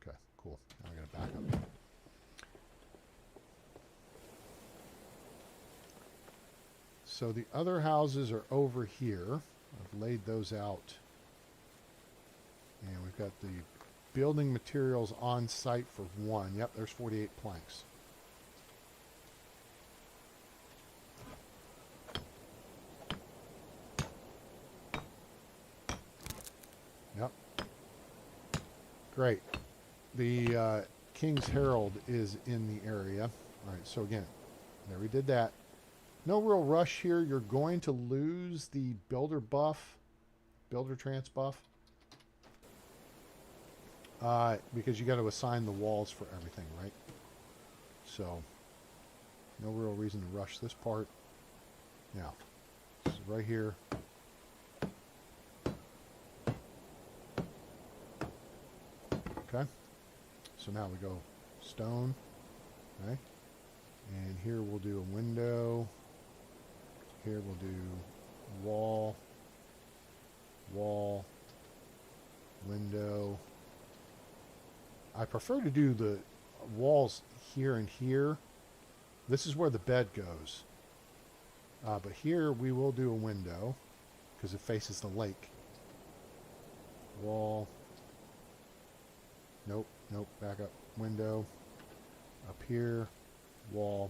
Okay, cool. Now we got to back up. So the other houses are over here. I've laid those out. And we've got the building materials on site for 1. Yep, there's 48 planks. Yep. Great. The King's Herald is in the area. All right, so again, there we did that. No real rush here. You're going to lose the builder buff, builder trance buff, because you got to assign the walls for everything, right? So, no real reason to rush this part. Now, this is right here. Okay. So now we go stone, okay? And here we'll do a window. Here we'll do wall, wall, window. I prefer to do the walls here and here. This is where the bed goes. But here we will do a window because it faces the lake. Wall. Nope, nope, back up. Window. Up here. Wall.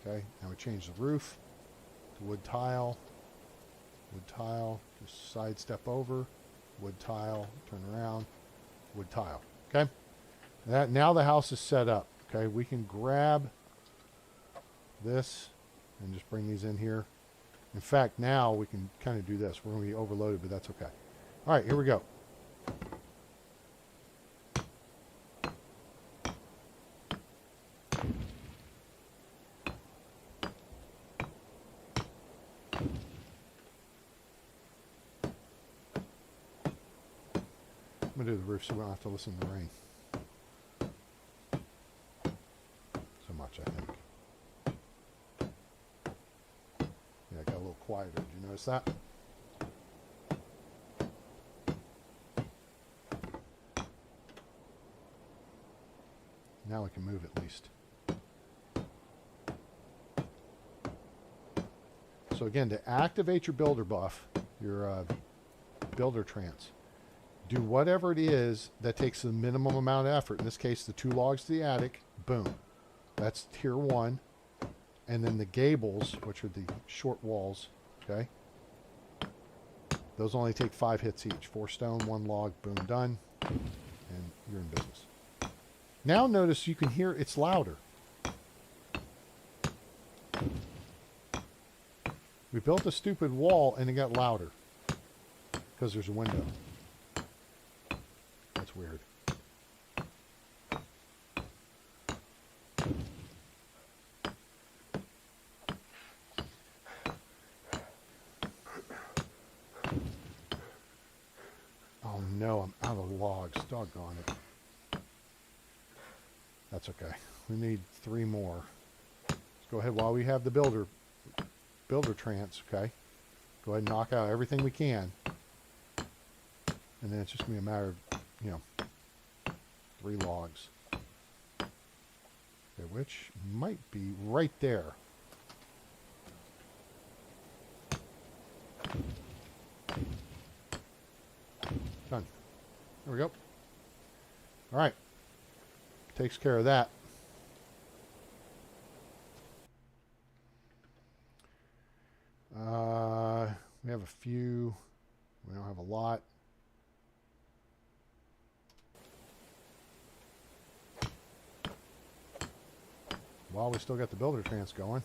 Okay, now we change the roof. Wood tile, just sidestep over, wood tile, turn around, wood tile. Okay, now the house is set up. Okay, we can grab this and just bring these in here. In fact, now we can kind of do this. We're going to be overloaded, but that's okay. All right, here we go. I'm going to do the roof so we don't have to listen to the rain so much, I think. Yeah, it got a little quieter. Did you notice that? Now we can move at least. So again, to activate your builder buff, your builder trance, do whatever it is that takes the minimum amount of effort. In this case, the 2 logs to the attic. Boom. That's tier 1. And then the gables, which are the short walls, okay? Those only take 5 hits each. 4 stone, 1 log, boom, done. And you're in business. Now notice you can hear it's louder. We built a stupid wall and it got louder because there's a window. That's weird. Oh no, I'm out of logs. Doggone it. That's okay. We need 3 more. Let's go ahead while we have the builder trance, okay? Go ahead and knock out everything we can. And then it's just going to be a matter of, 3 logs. Okay, which might be right there. Done. There we go. All right. Takes care of that. We have a few. We don't have a lot. Well, we still got the builder trance going.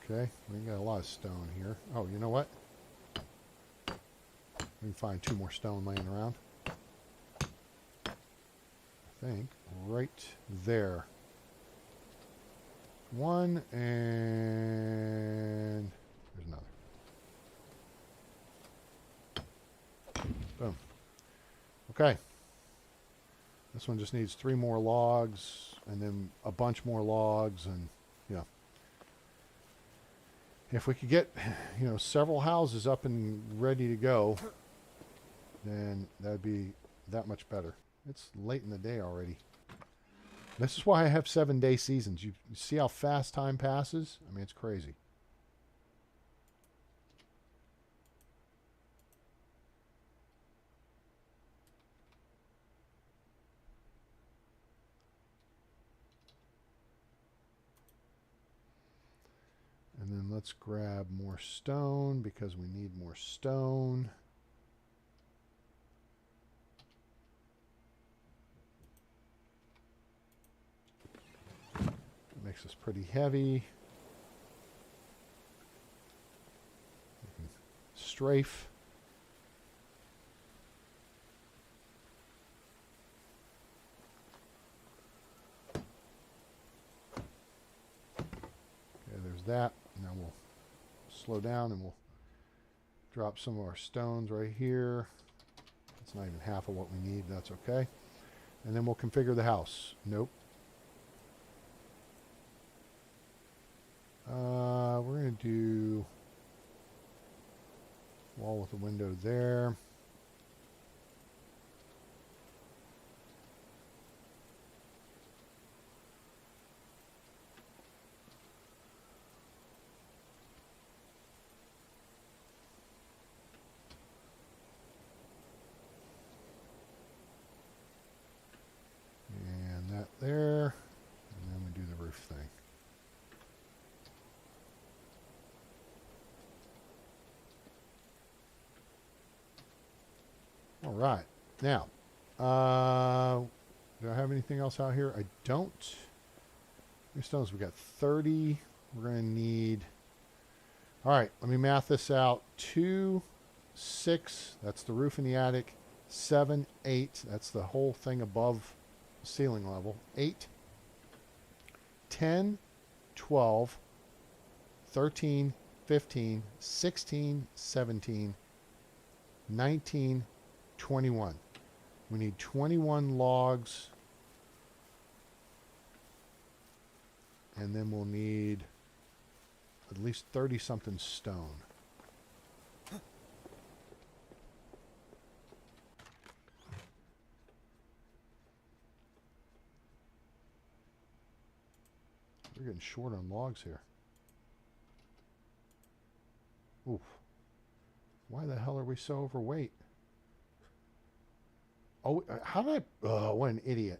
Okay, we got a lot of stone here. Oh, you know what? We can find 2 more stone laying around. I think right there. one, and there's another. Boom. Okay. This one just needs 3 more logs, and then a bunch more logs, and yeah. If we could get, you know, several houses up and ready to go, then that'd be that much better. It's late in the day already. This is why I have 7-day seasons. You see how fast time passes? I mean, it's crazy. And then let's grab more stone because we need more stone. Makes us pretty heavy. Strafe. Okay, there's that. Now we'll slow down and we'll drop some of our stones right here. That's not even half of what we need. That's okay. And then we'll configure the house. Nope. We're going to do wall with a window there. And that there. And then we do the roof thing. All right. Now, do I have anything else out here? I don't. How many stones? We got 30. We're going to need. All right. Let me math this out. 2, 6. That's the roof in the attic. 7, 8. That's the whole thing above the ceiling level. 8, 10, 12, 13, 15, 16, 17, 19, 21. We need 21 logs, and then we'll need at least 30 something stone. We're getting short on logs here. Oof. Why the hell are we so overweight? Oh, how did I... Oh, what an idiot.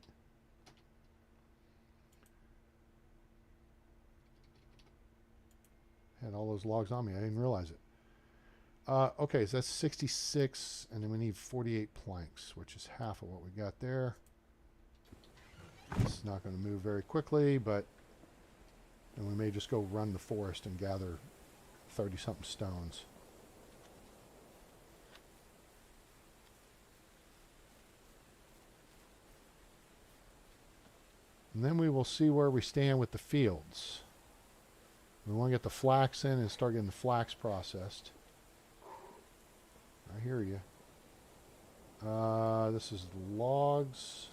Had all those logs on me. I didn't realize it. Okay, so that's 66, and then we need 48 planks, which is half of what we got there. It's not going to move very quickly, but... And we may just go run the forest and gather 30-something stones. And then we will see where we stand with the fields. We want to get the flax in and start getting the flax processed. I hear you. This is logs.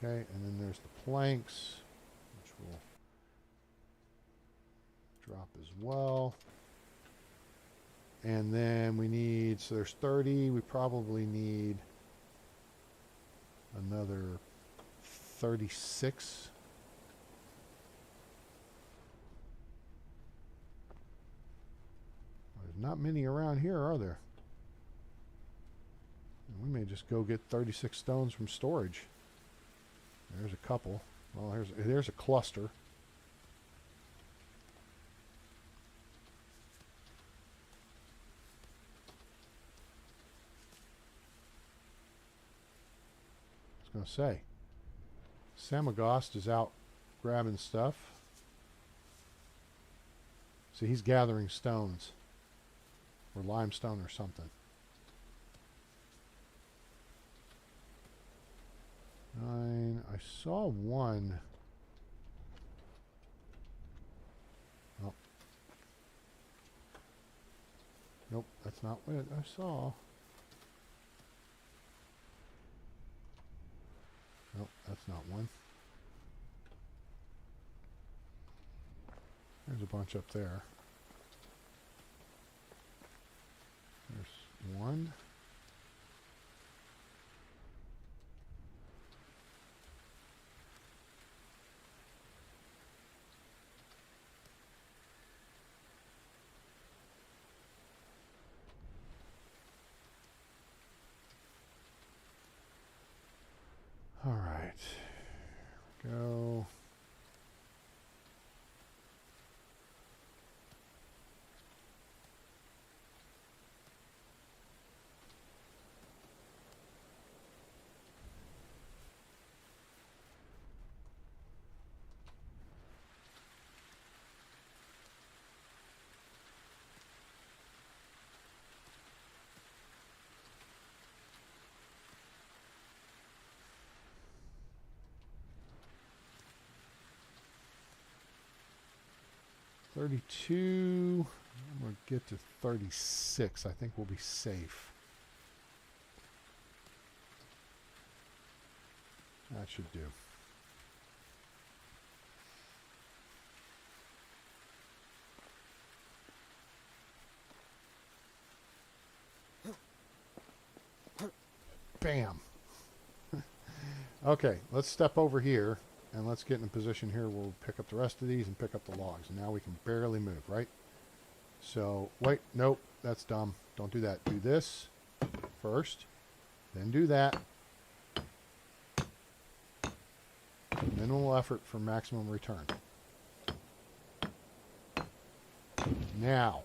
Okay, and then there's the planks, which will drop as well. And then we need, so there's 30, we probably need another 36. There's not many around here, are there? And we may just go get 36 stones from storage. There's a couple. Well, there's a cluster. I was going to say, Samagost is out grabbing stuff. See, he's gathering stones. Or limestone or something. saw one. Oh. Nope, that's not what I saw. Nope, that's not one. There's a bunch up there. There's one. All right. Go. $32. I'm going to get to 36. I think we'll be safe. That should do. Bam. Okay, let's step over here and let's get in a position here where we'll pick up the rest of these and pick up the logs. And now we can barely move, right? So, wait, nope, that's dumb. Don't do that. Do this first, then do that. Minimal effort for maximum return. Now.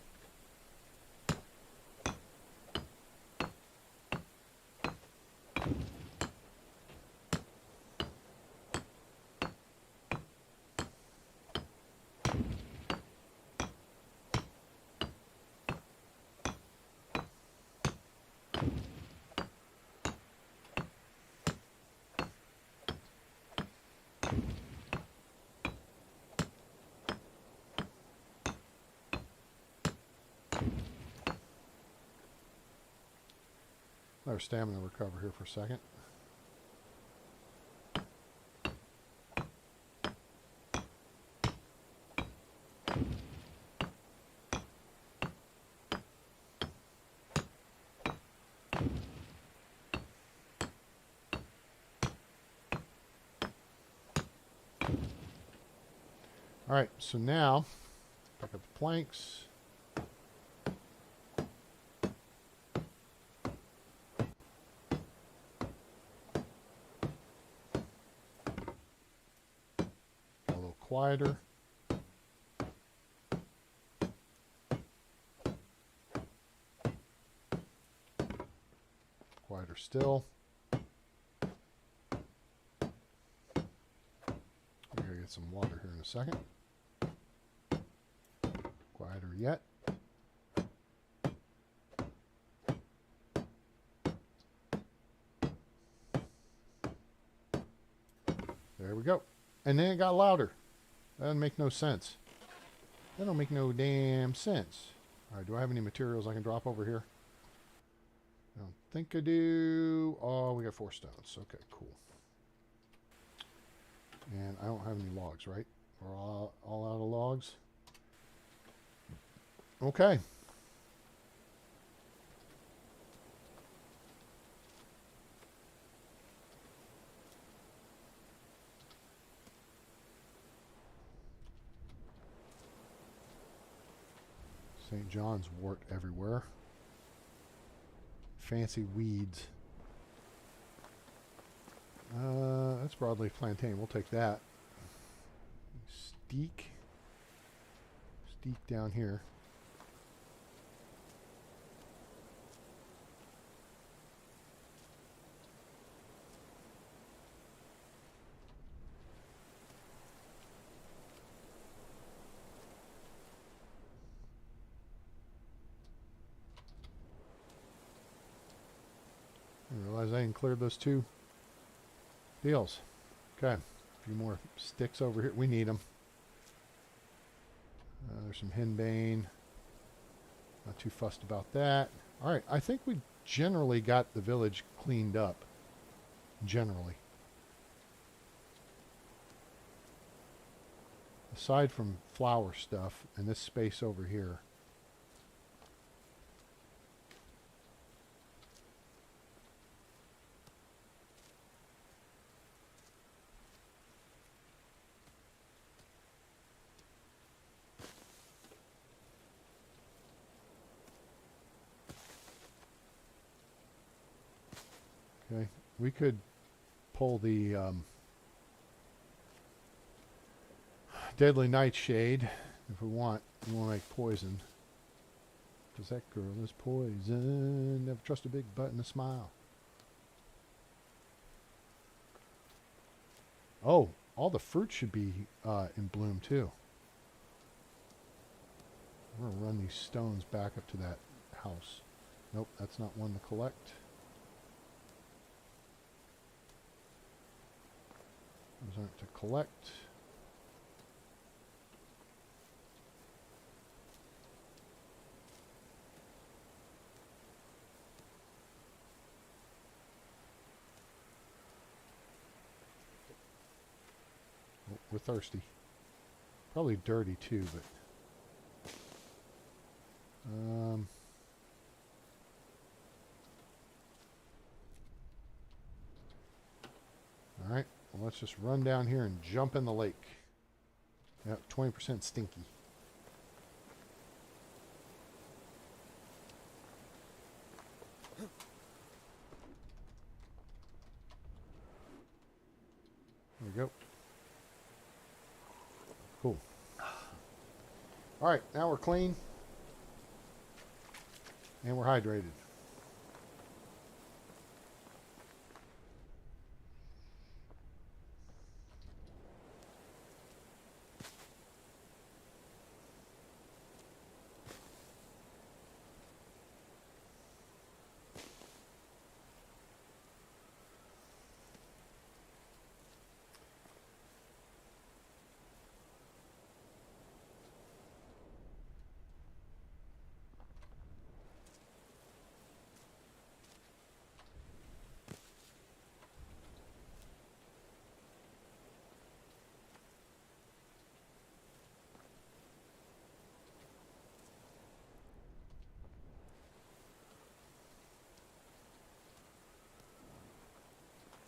Let our stamina recover here for a second. All right, so now pick up the planks. Quieter. Quieter still. We're going to get some water here in a second. Quieter yet. There we go. And then it got louder. That doesn't make no sense. That don't make no damn sense. All right, do I have any materials I can drop over here? I don't think I do. Oh, we got 4 stones. Okay, cool. And I don't have any logs, right? We're all out of logs. Okay. St. John's wort everywhere. Fancy weeds. That's broadleaf plantain. We'll take that. Steak. Steak down here. I realize I didn't clear those 2 deals. Okay, a few more sticks over here. We need them. There's some henbane. Not too fussed about that. All right, I think we generally got the village cleaned up. Generally. Aside from flower stuff and this space over here. Okay, we could pull the deadly nightshade if we want. We want to make poison. Because that girl is poison. Never trust a big butt and a smile. Oh, all the fruit should be in bloom too. We're going to run these stones back up to that house. Nope, that's not one to collect. Those aren't to collect. Oh, we're thirsty. Probably dirty too, but all right. Well, let's just run down here and jump in the lake. Yep, 20% stinky. There we go. Cool. All right, now we're clean. And we're hydrated.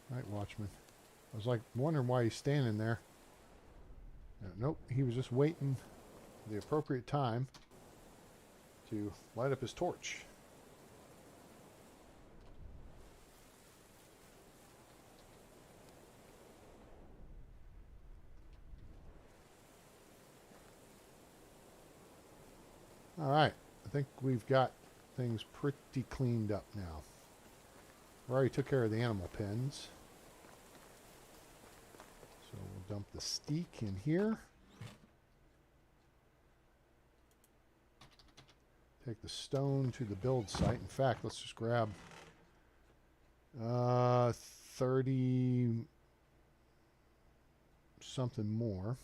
Night watchman. I was like wondering why he's standing there. Nope, he was just waiting for the appropriate time to light up his torch. All right, I think we've got things pretty cleaned up now. We already took care of the animal pens. So we'll dump the steak in here. Take the stone to the build site. In fact, let's just grab 30 something more.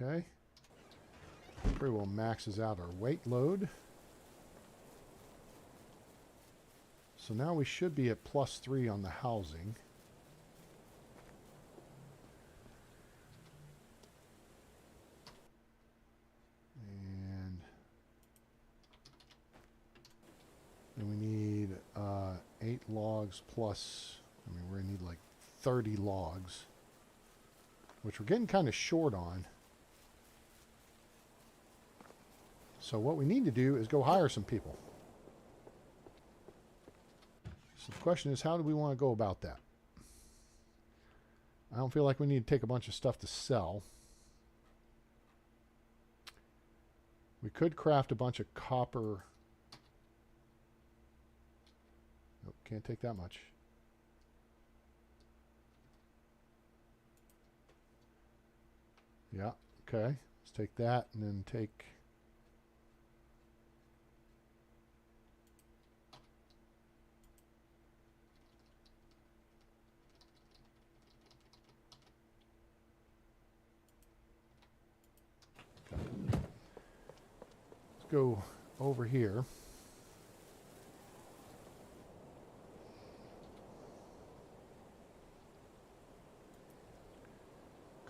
Okay. Pretty well maxes out our weight load. So now we should be at +3 on the housing. And then we need 8 logs plus, I mean, we're going to need like 30 logs, which we're getting kind of short on. So what we need to do is go hire some people. So the question is, how do we want to go about that? I don't feel like we need to take a bunch of stuff to sell. We could craft a bunch of copper. Nope, can't take that much. Yeah, okay. Let's take that and then take... Okay. Let's go over here.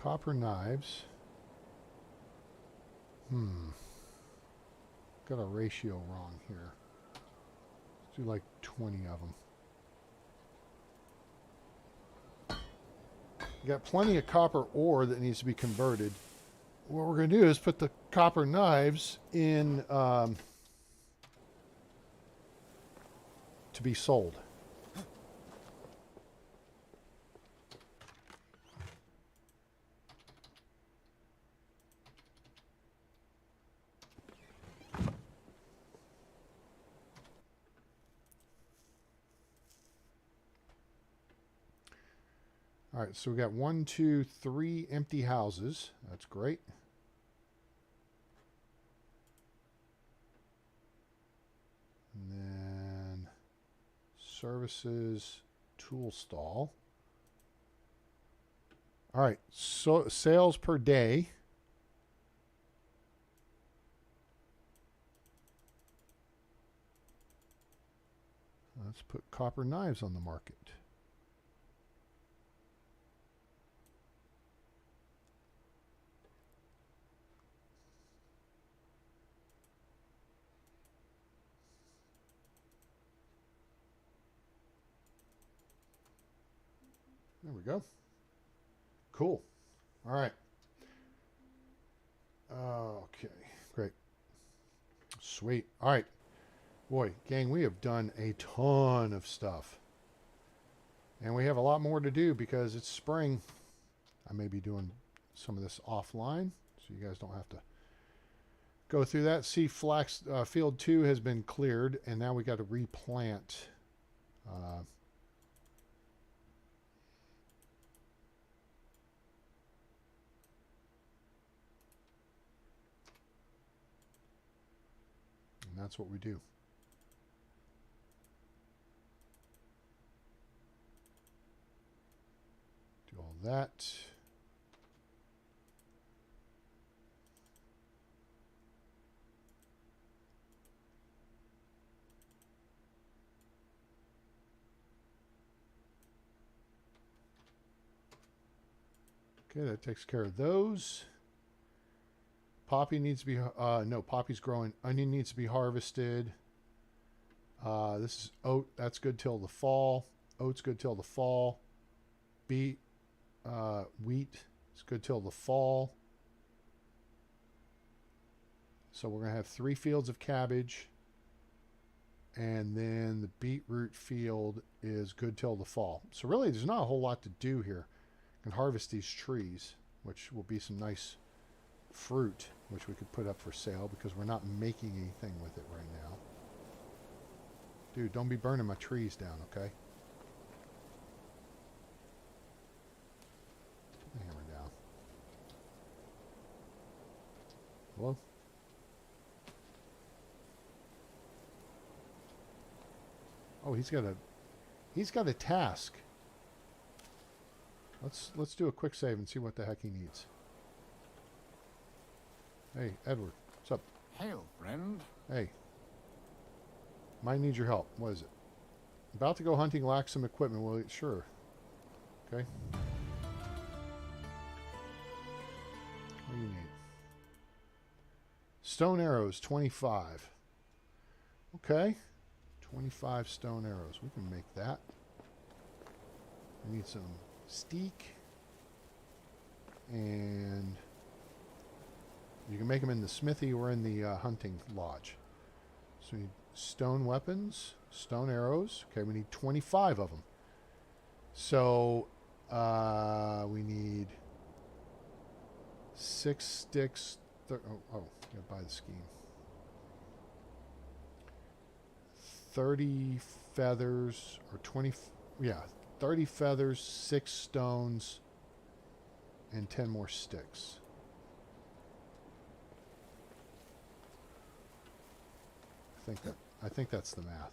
Copper knives. Got a ratio wrong here. Let's do like 20 of them. Got plenty of copper ore that needs to be converted. What we're going to do is put the copper knives in to be sold. All right, so we got 1, 2, 3 empty houses. That's great. And then services, tool stall. All right, so sales per day. Let's put copper knives on the market. There we go. Cool. All right. Okay, great. Sweet. All right. Boy, gang, we have done a ton of stuff. And we have a lot more to do because it's spring. I may be doing some of this offline, so you guys don't have to go through that. See, flax field 2 has been cleared, and now we got to replant. And that's what we do. Do all that. Okay, that takes care of those. Poppy needs to be, no, poppy's growing. Onion needs to be harvested. This is oat. That's good till the fall. Oat's good till the fall. Wheat is good till the fall. So we're going to have 3 fields of cabbage. And then the beetroot field is good till the fall. So really, there's not a whole lot to do here. You can harvest these trees, which will be some nice fruit, which we could put up for sale because we're not making anything with it right now. Dude, don't be burning my trees down, okay? Put the hammer down. Hello? Oh, he's got a task. Let's do a quick save and see what the heck he needs. Hey, Edward, what's up? Hail, friend. Hey. Might need your help. What is it? About to go hunting, lack some equipment. Well, sure. Okay. What do you need? Stone arrows, 25. Okay. 25 stone arrows. We can make that. We need some steak. And you can make them in the smithy or in the hunting lodge. So we need stone weapons, stone arrows. Okay, we need 25 of them. So we need 6 sticks. You gotta buy the scheme. 30 feathers or 20. Yeah, 30 feathers, 6 stones, and 10 more sticks. I think that's the math.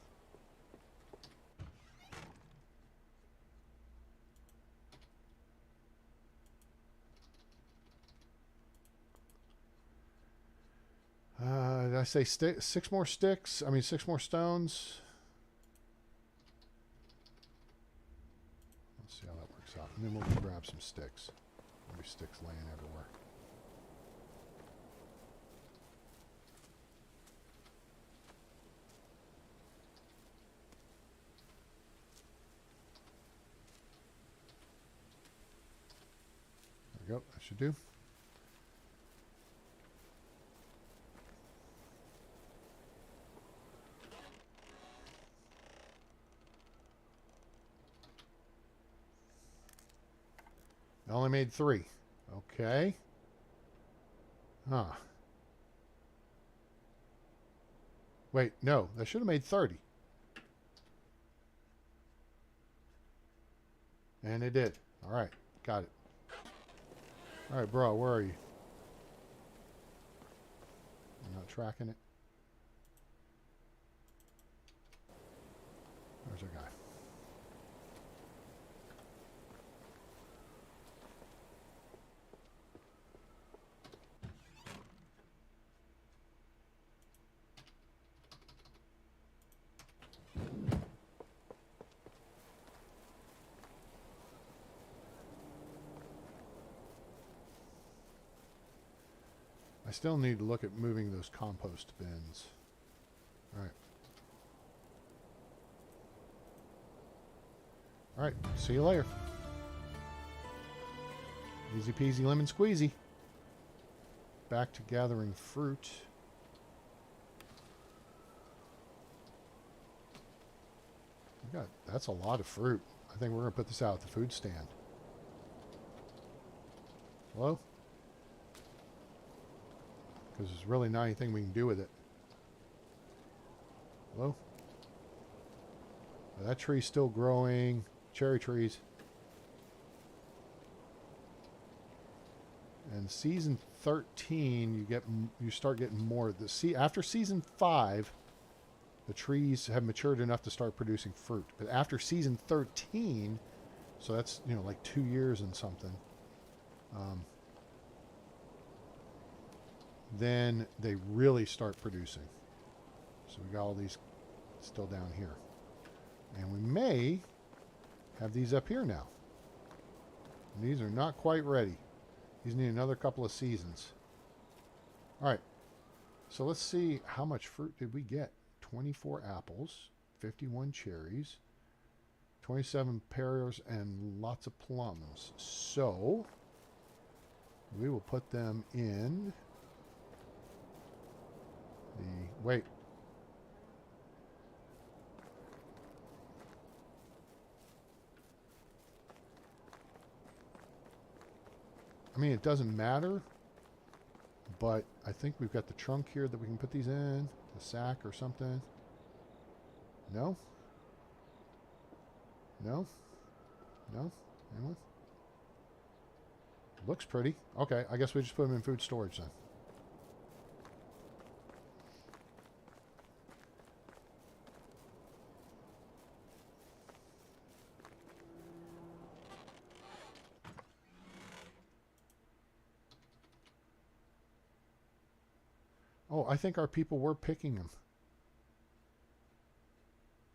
Did I say 6 more sticks? I mean 6 more stones. Let's see how that works out. And then we'll grab some sticks. There's sticks laying everywhere. There we go. That should do. I only made 3. Okay. Huh. Wait, no. That should have made 30. And it did. All right. Got it. All right, bro. Where are you? I'm not tracking it. There's our guy. I still need to look at moving those compost bins. All right. All right. See you later. Easy peasy lemon squeezy. Back to gathering fruit. That's a lot of fruit. I think we're going to put this out at the food stand. Hello? Because there's really not anything we can do with it. Hello? Well, that tree's still growing. Cherry trees. And season 13, you start getting more. After season 5, the trees have matured enough to start producing fruit. But after season 13, so that's like 2 years and something. Then they really start producing. So we got all these still down here. And we may have these up here now. And these are not quite ready. These need another couple of seasons. All right. So let's see how much fruit did we get. 24 apples, 51 cherries, 27 pears, and lots of plums. So we will put them in wait. I mean, it doesn't matter, but I think we've got the trunk here that we can put these in, the sack or something. No? No? No? Anyone? Looks pretty. Okay, I guess we just put them in food storage then. Oh, I think our people were picking them.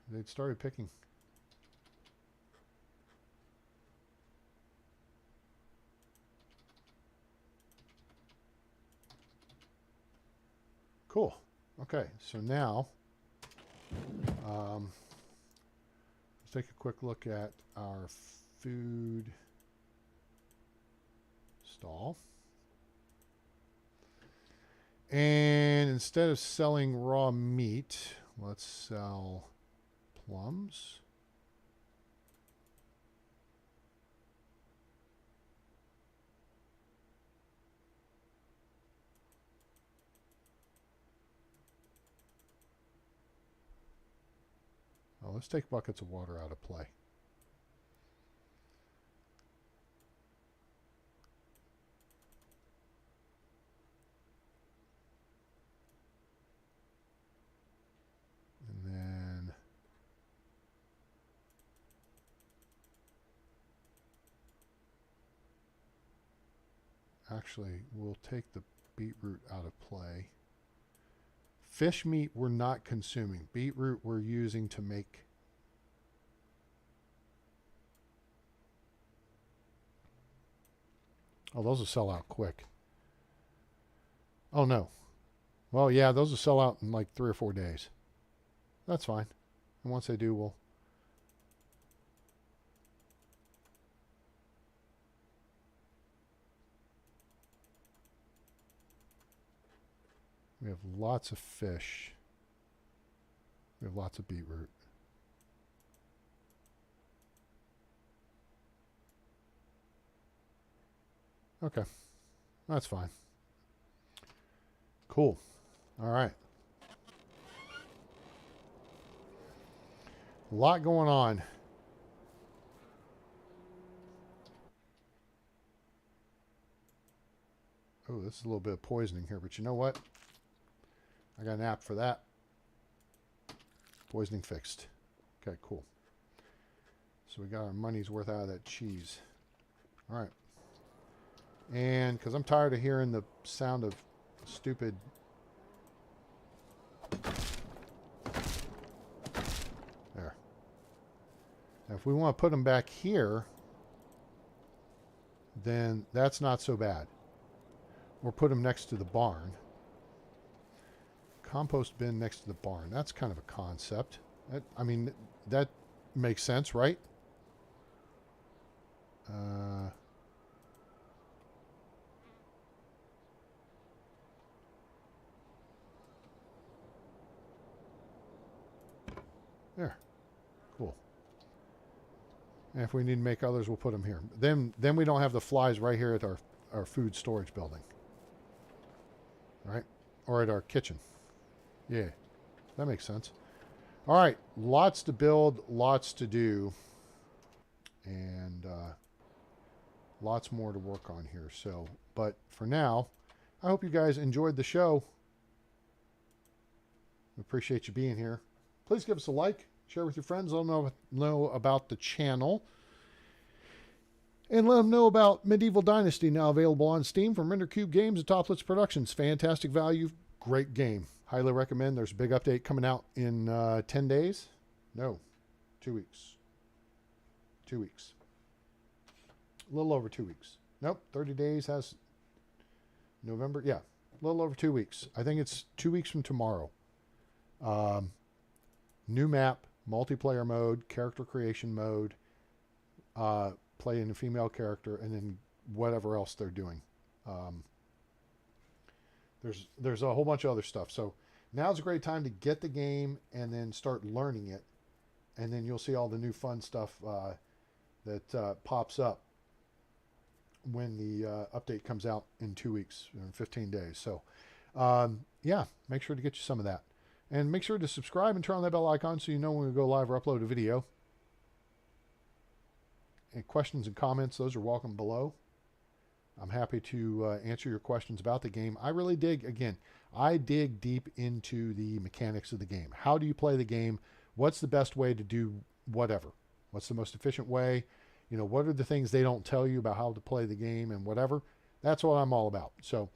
They'd started picking. Cool. Okay, so now let's take a quick look at our food stall. And instead of selling raw meat, let's sell plums. Oh, let's take buckets of water out of play. Actually, we'll take the beetroot out of play. Fish meat we're not consuming. Beetroot we're using to make... Oh, those will sell out quick. Oh, no. Well, yeah, those will sell out in like 3 or 4 days. That's fine. And once they do, we'll... We have lots of fish. We have lots of beetroot. Okay. That's fine. Cool. All right. A lot going on. Oh, this is a little bit of poisoning here, but you know what? I got an app for that. Poisoning fixed. Okay, cool. So we got our money's worth out of that cheese. All right. And because I'm tired of hearing the sound of stupid... There. Now, if we want to put them back here, then that's not so bad. Or put them next to the barn. Compost bin next to the barn. That's kind of a concept. I mean, that makes sense, right? There. Cool. And if we need to make others, we'll put them here. Then we don't have the flies right here at our food storage building. Right? Or at our kitchen. Yeah, that makes sense. All right, lots to build, lots to do, and lots more to work on here. So, but for now, I hope you guys enjoyed the show. We appreciate you being here. Please give us a like, share with your friends, let them know about the channel, and let them know about Medieval Dynasty, now available on Steam from Render Cube Games and Toplets Productions. Fantastic value, great game. Highly recommend. There's a big update coming out in 10 days. No, 2 weeks. 2 weeks. A little over 2 weeks. Nope, 30 days has November. Yeah, a little over 2 weeks. I think it's 2 weeks from tomorrow. New map, multiplayer mode, character creation mode, playing a female character, and then whatever else they're doing. There's a whole bunch of other stuff. So now's a great time to get the game and then start learning it. And then you'll see all the new fun stuff that pops up when the update comes out in 2 weeks, 15 days. So, yeah, make sure to get you some of that. And make sure to subscribe and turn on that bell icon so you know when we go live or upload a video. And questions and comments, those are welcome below. I'm happy to answer your questions about the game. I really I dig deep into the mechanics of the game. How do you play the game? What's the best way to do whatever? What's the most efficient way? You know, what are the things they don't tell you about how to play the game and whatever? That's what I'm all about. So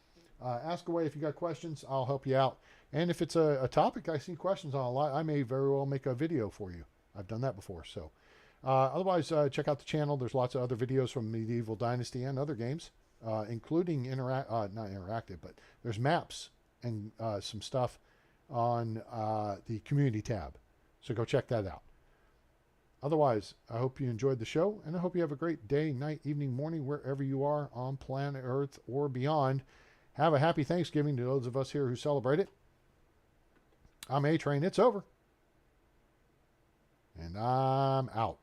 ask away if you got questions. I'll help you out. And if it's a topic I see questions on a lot, I may very well make a video for you. I've done that before. So otherwise, check out the channel. There's lots of other videos from Medieval Dynasty and other games. Including not interactive, but there's maps and some stuff on the community tab. So go check that out. Otherwise, I hope you enjoyed the show, and I hope you have a great day, night, evening, morning, wherever you are on planet Earth or beyond. Have a happy Thanksgiving to those of us here who celebrate it. I'm A-Train. It's over. And I'm out.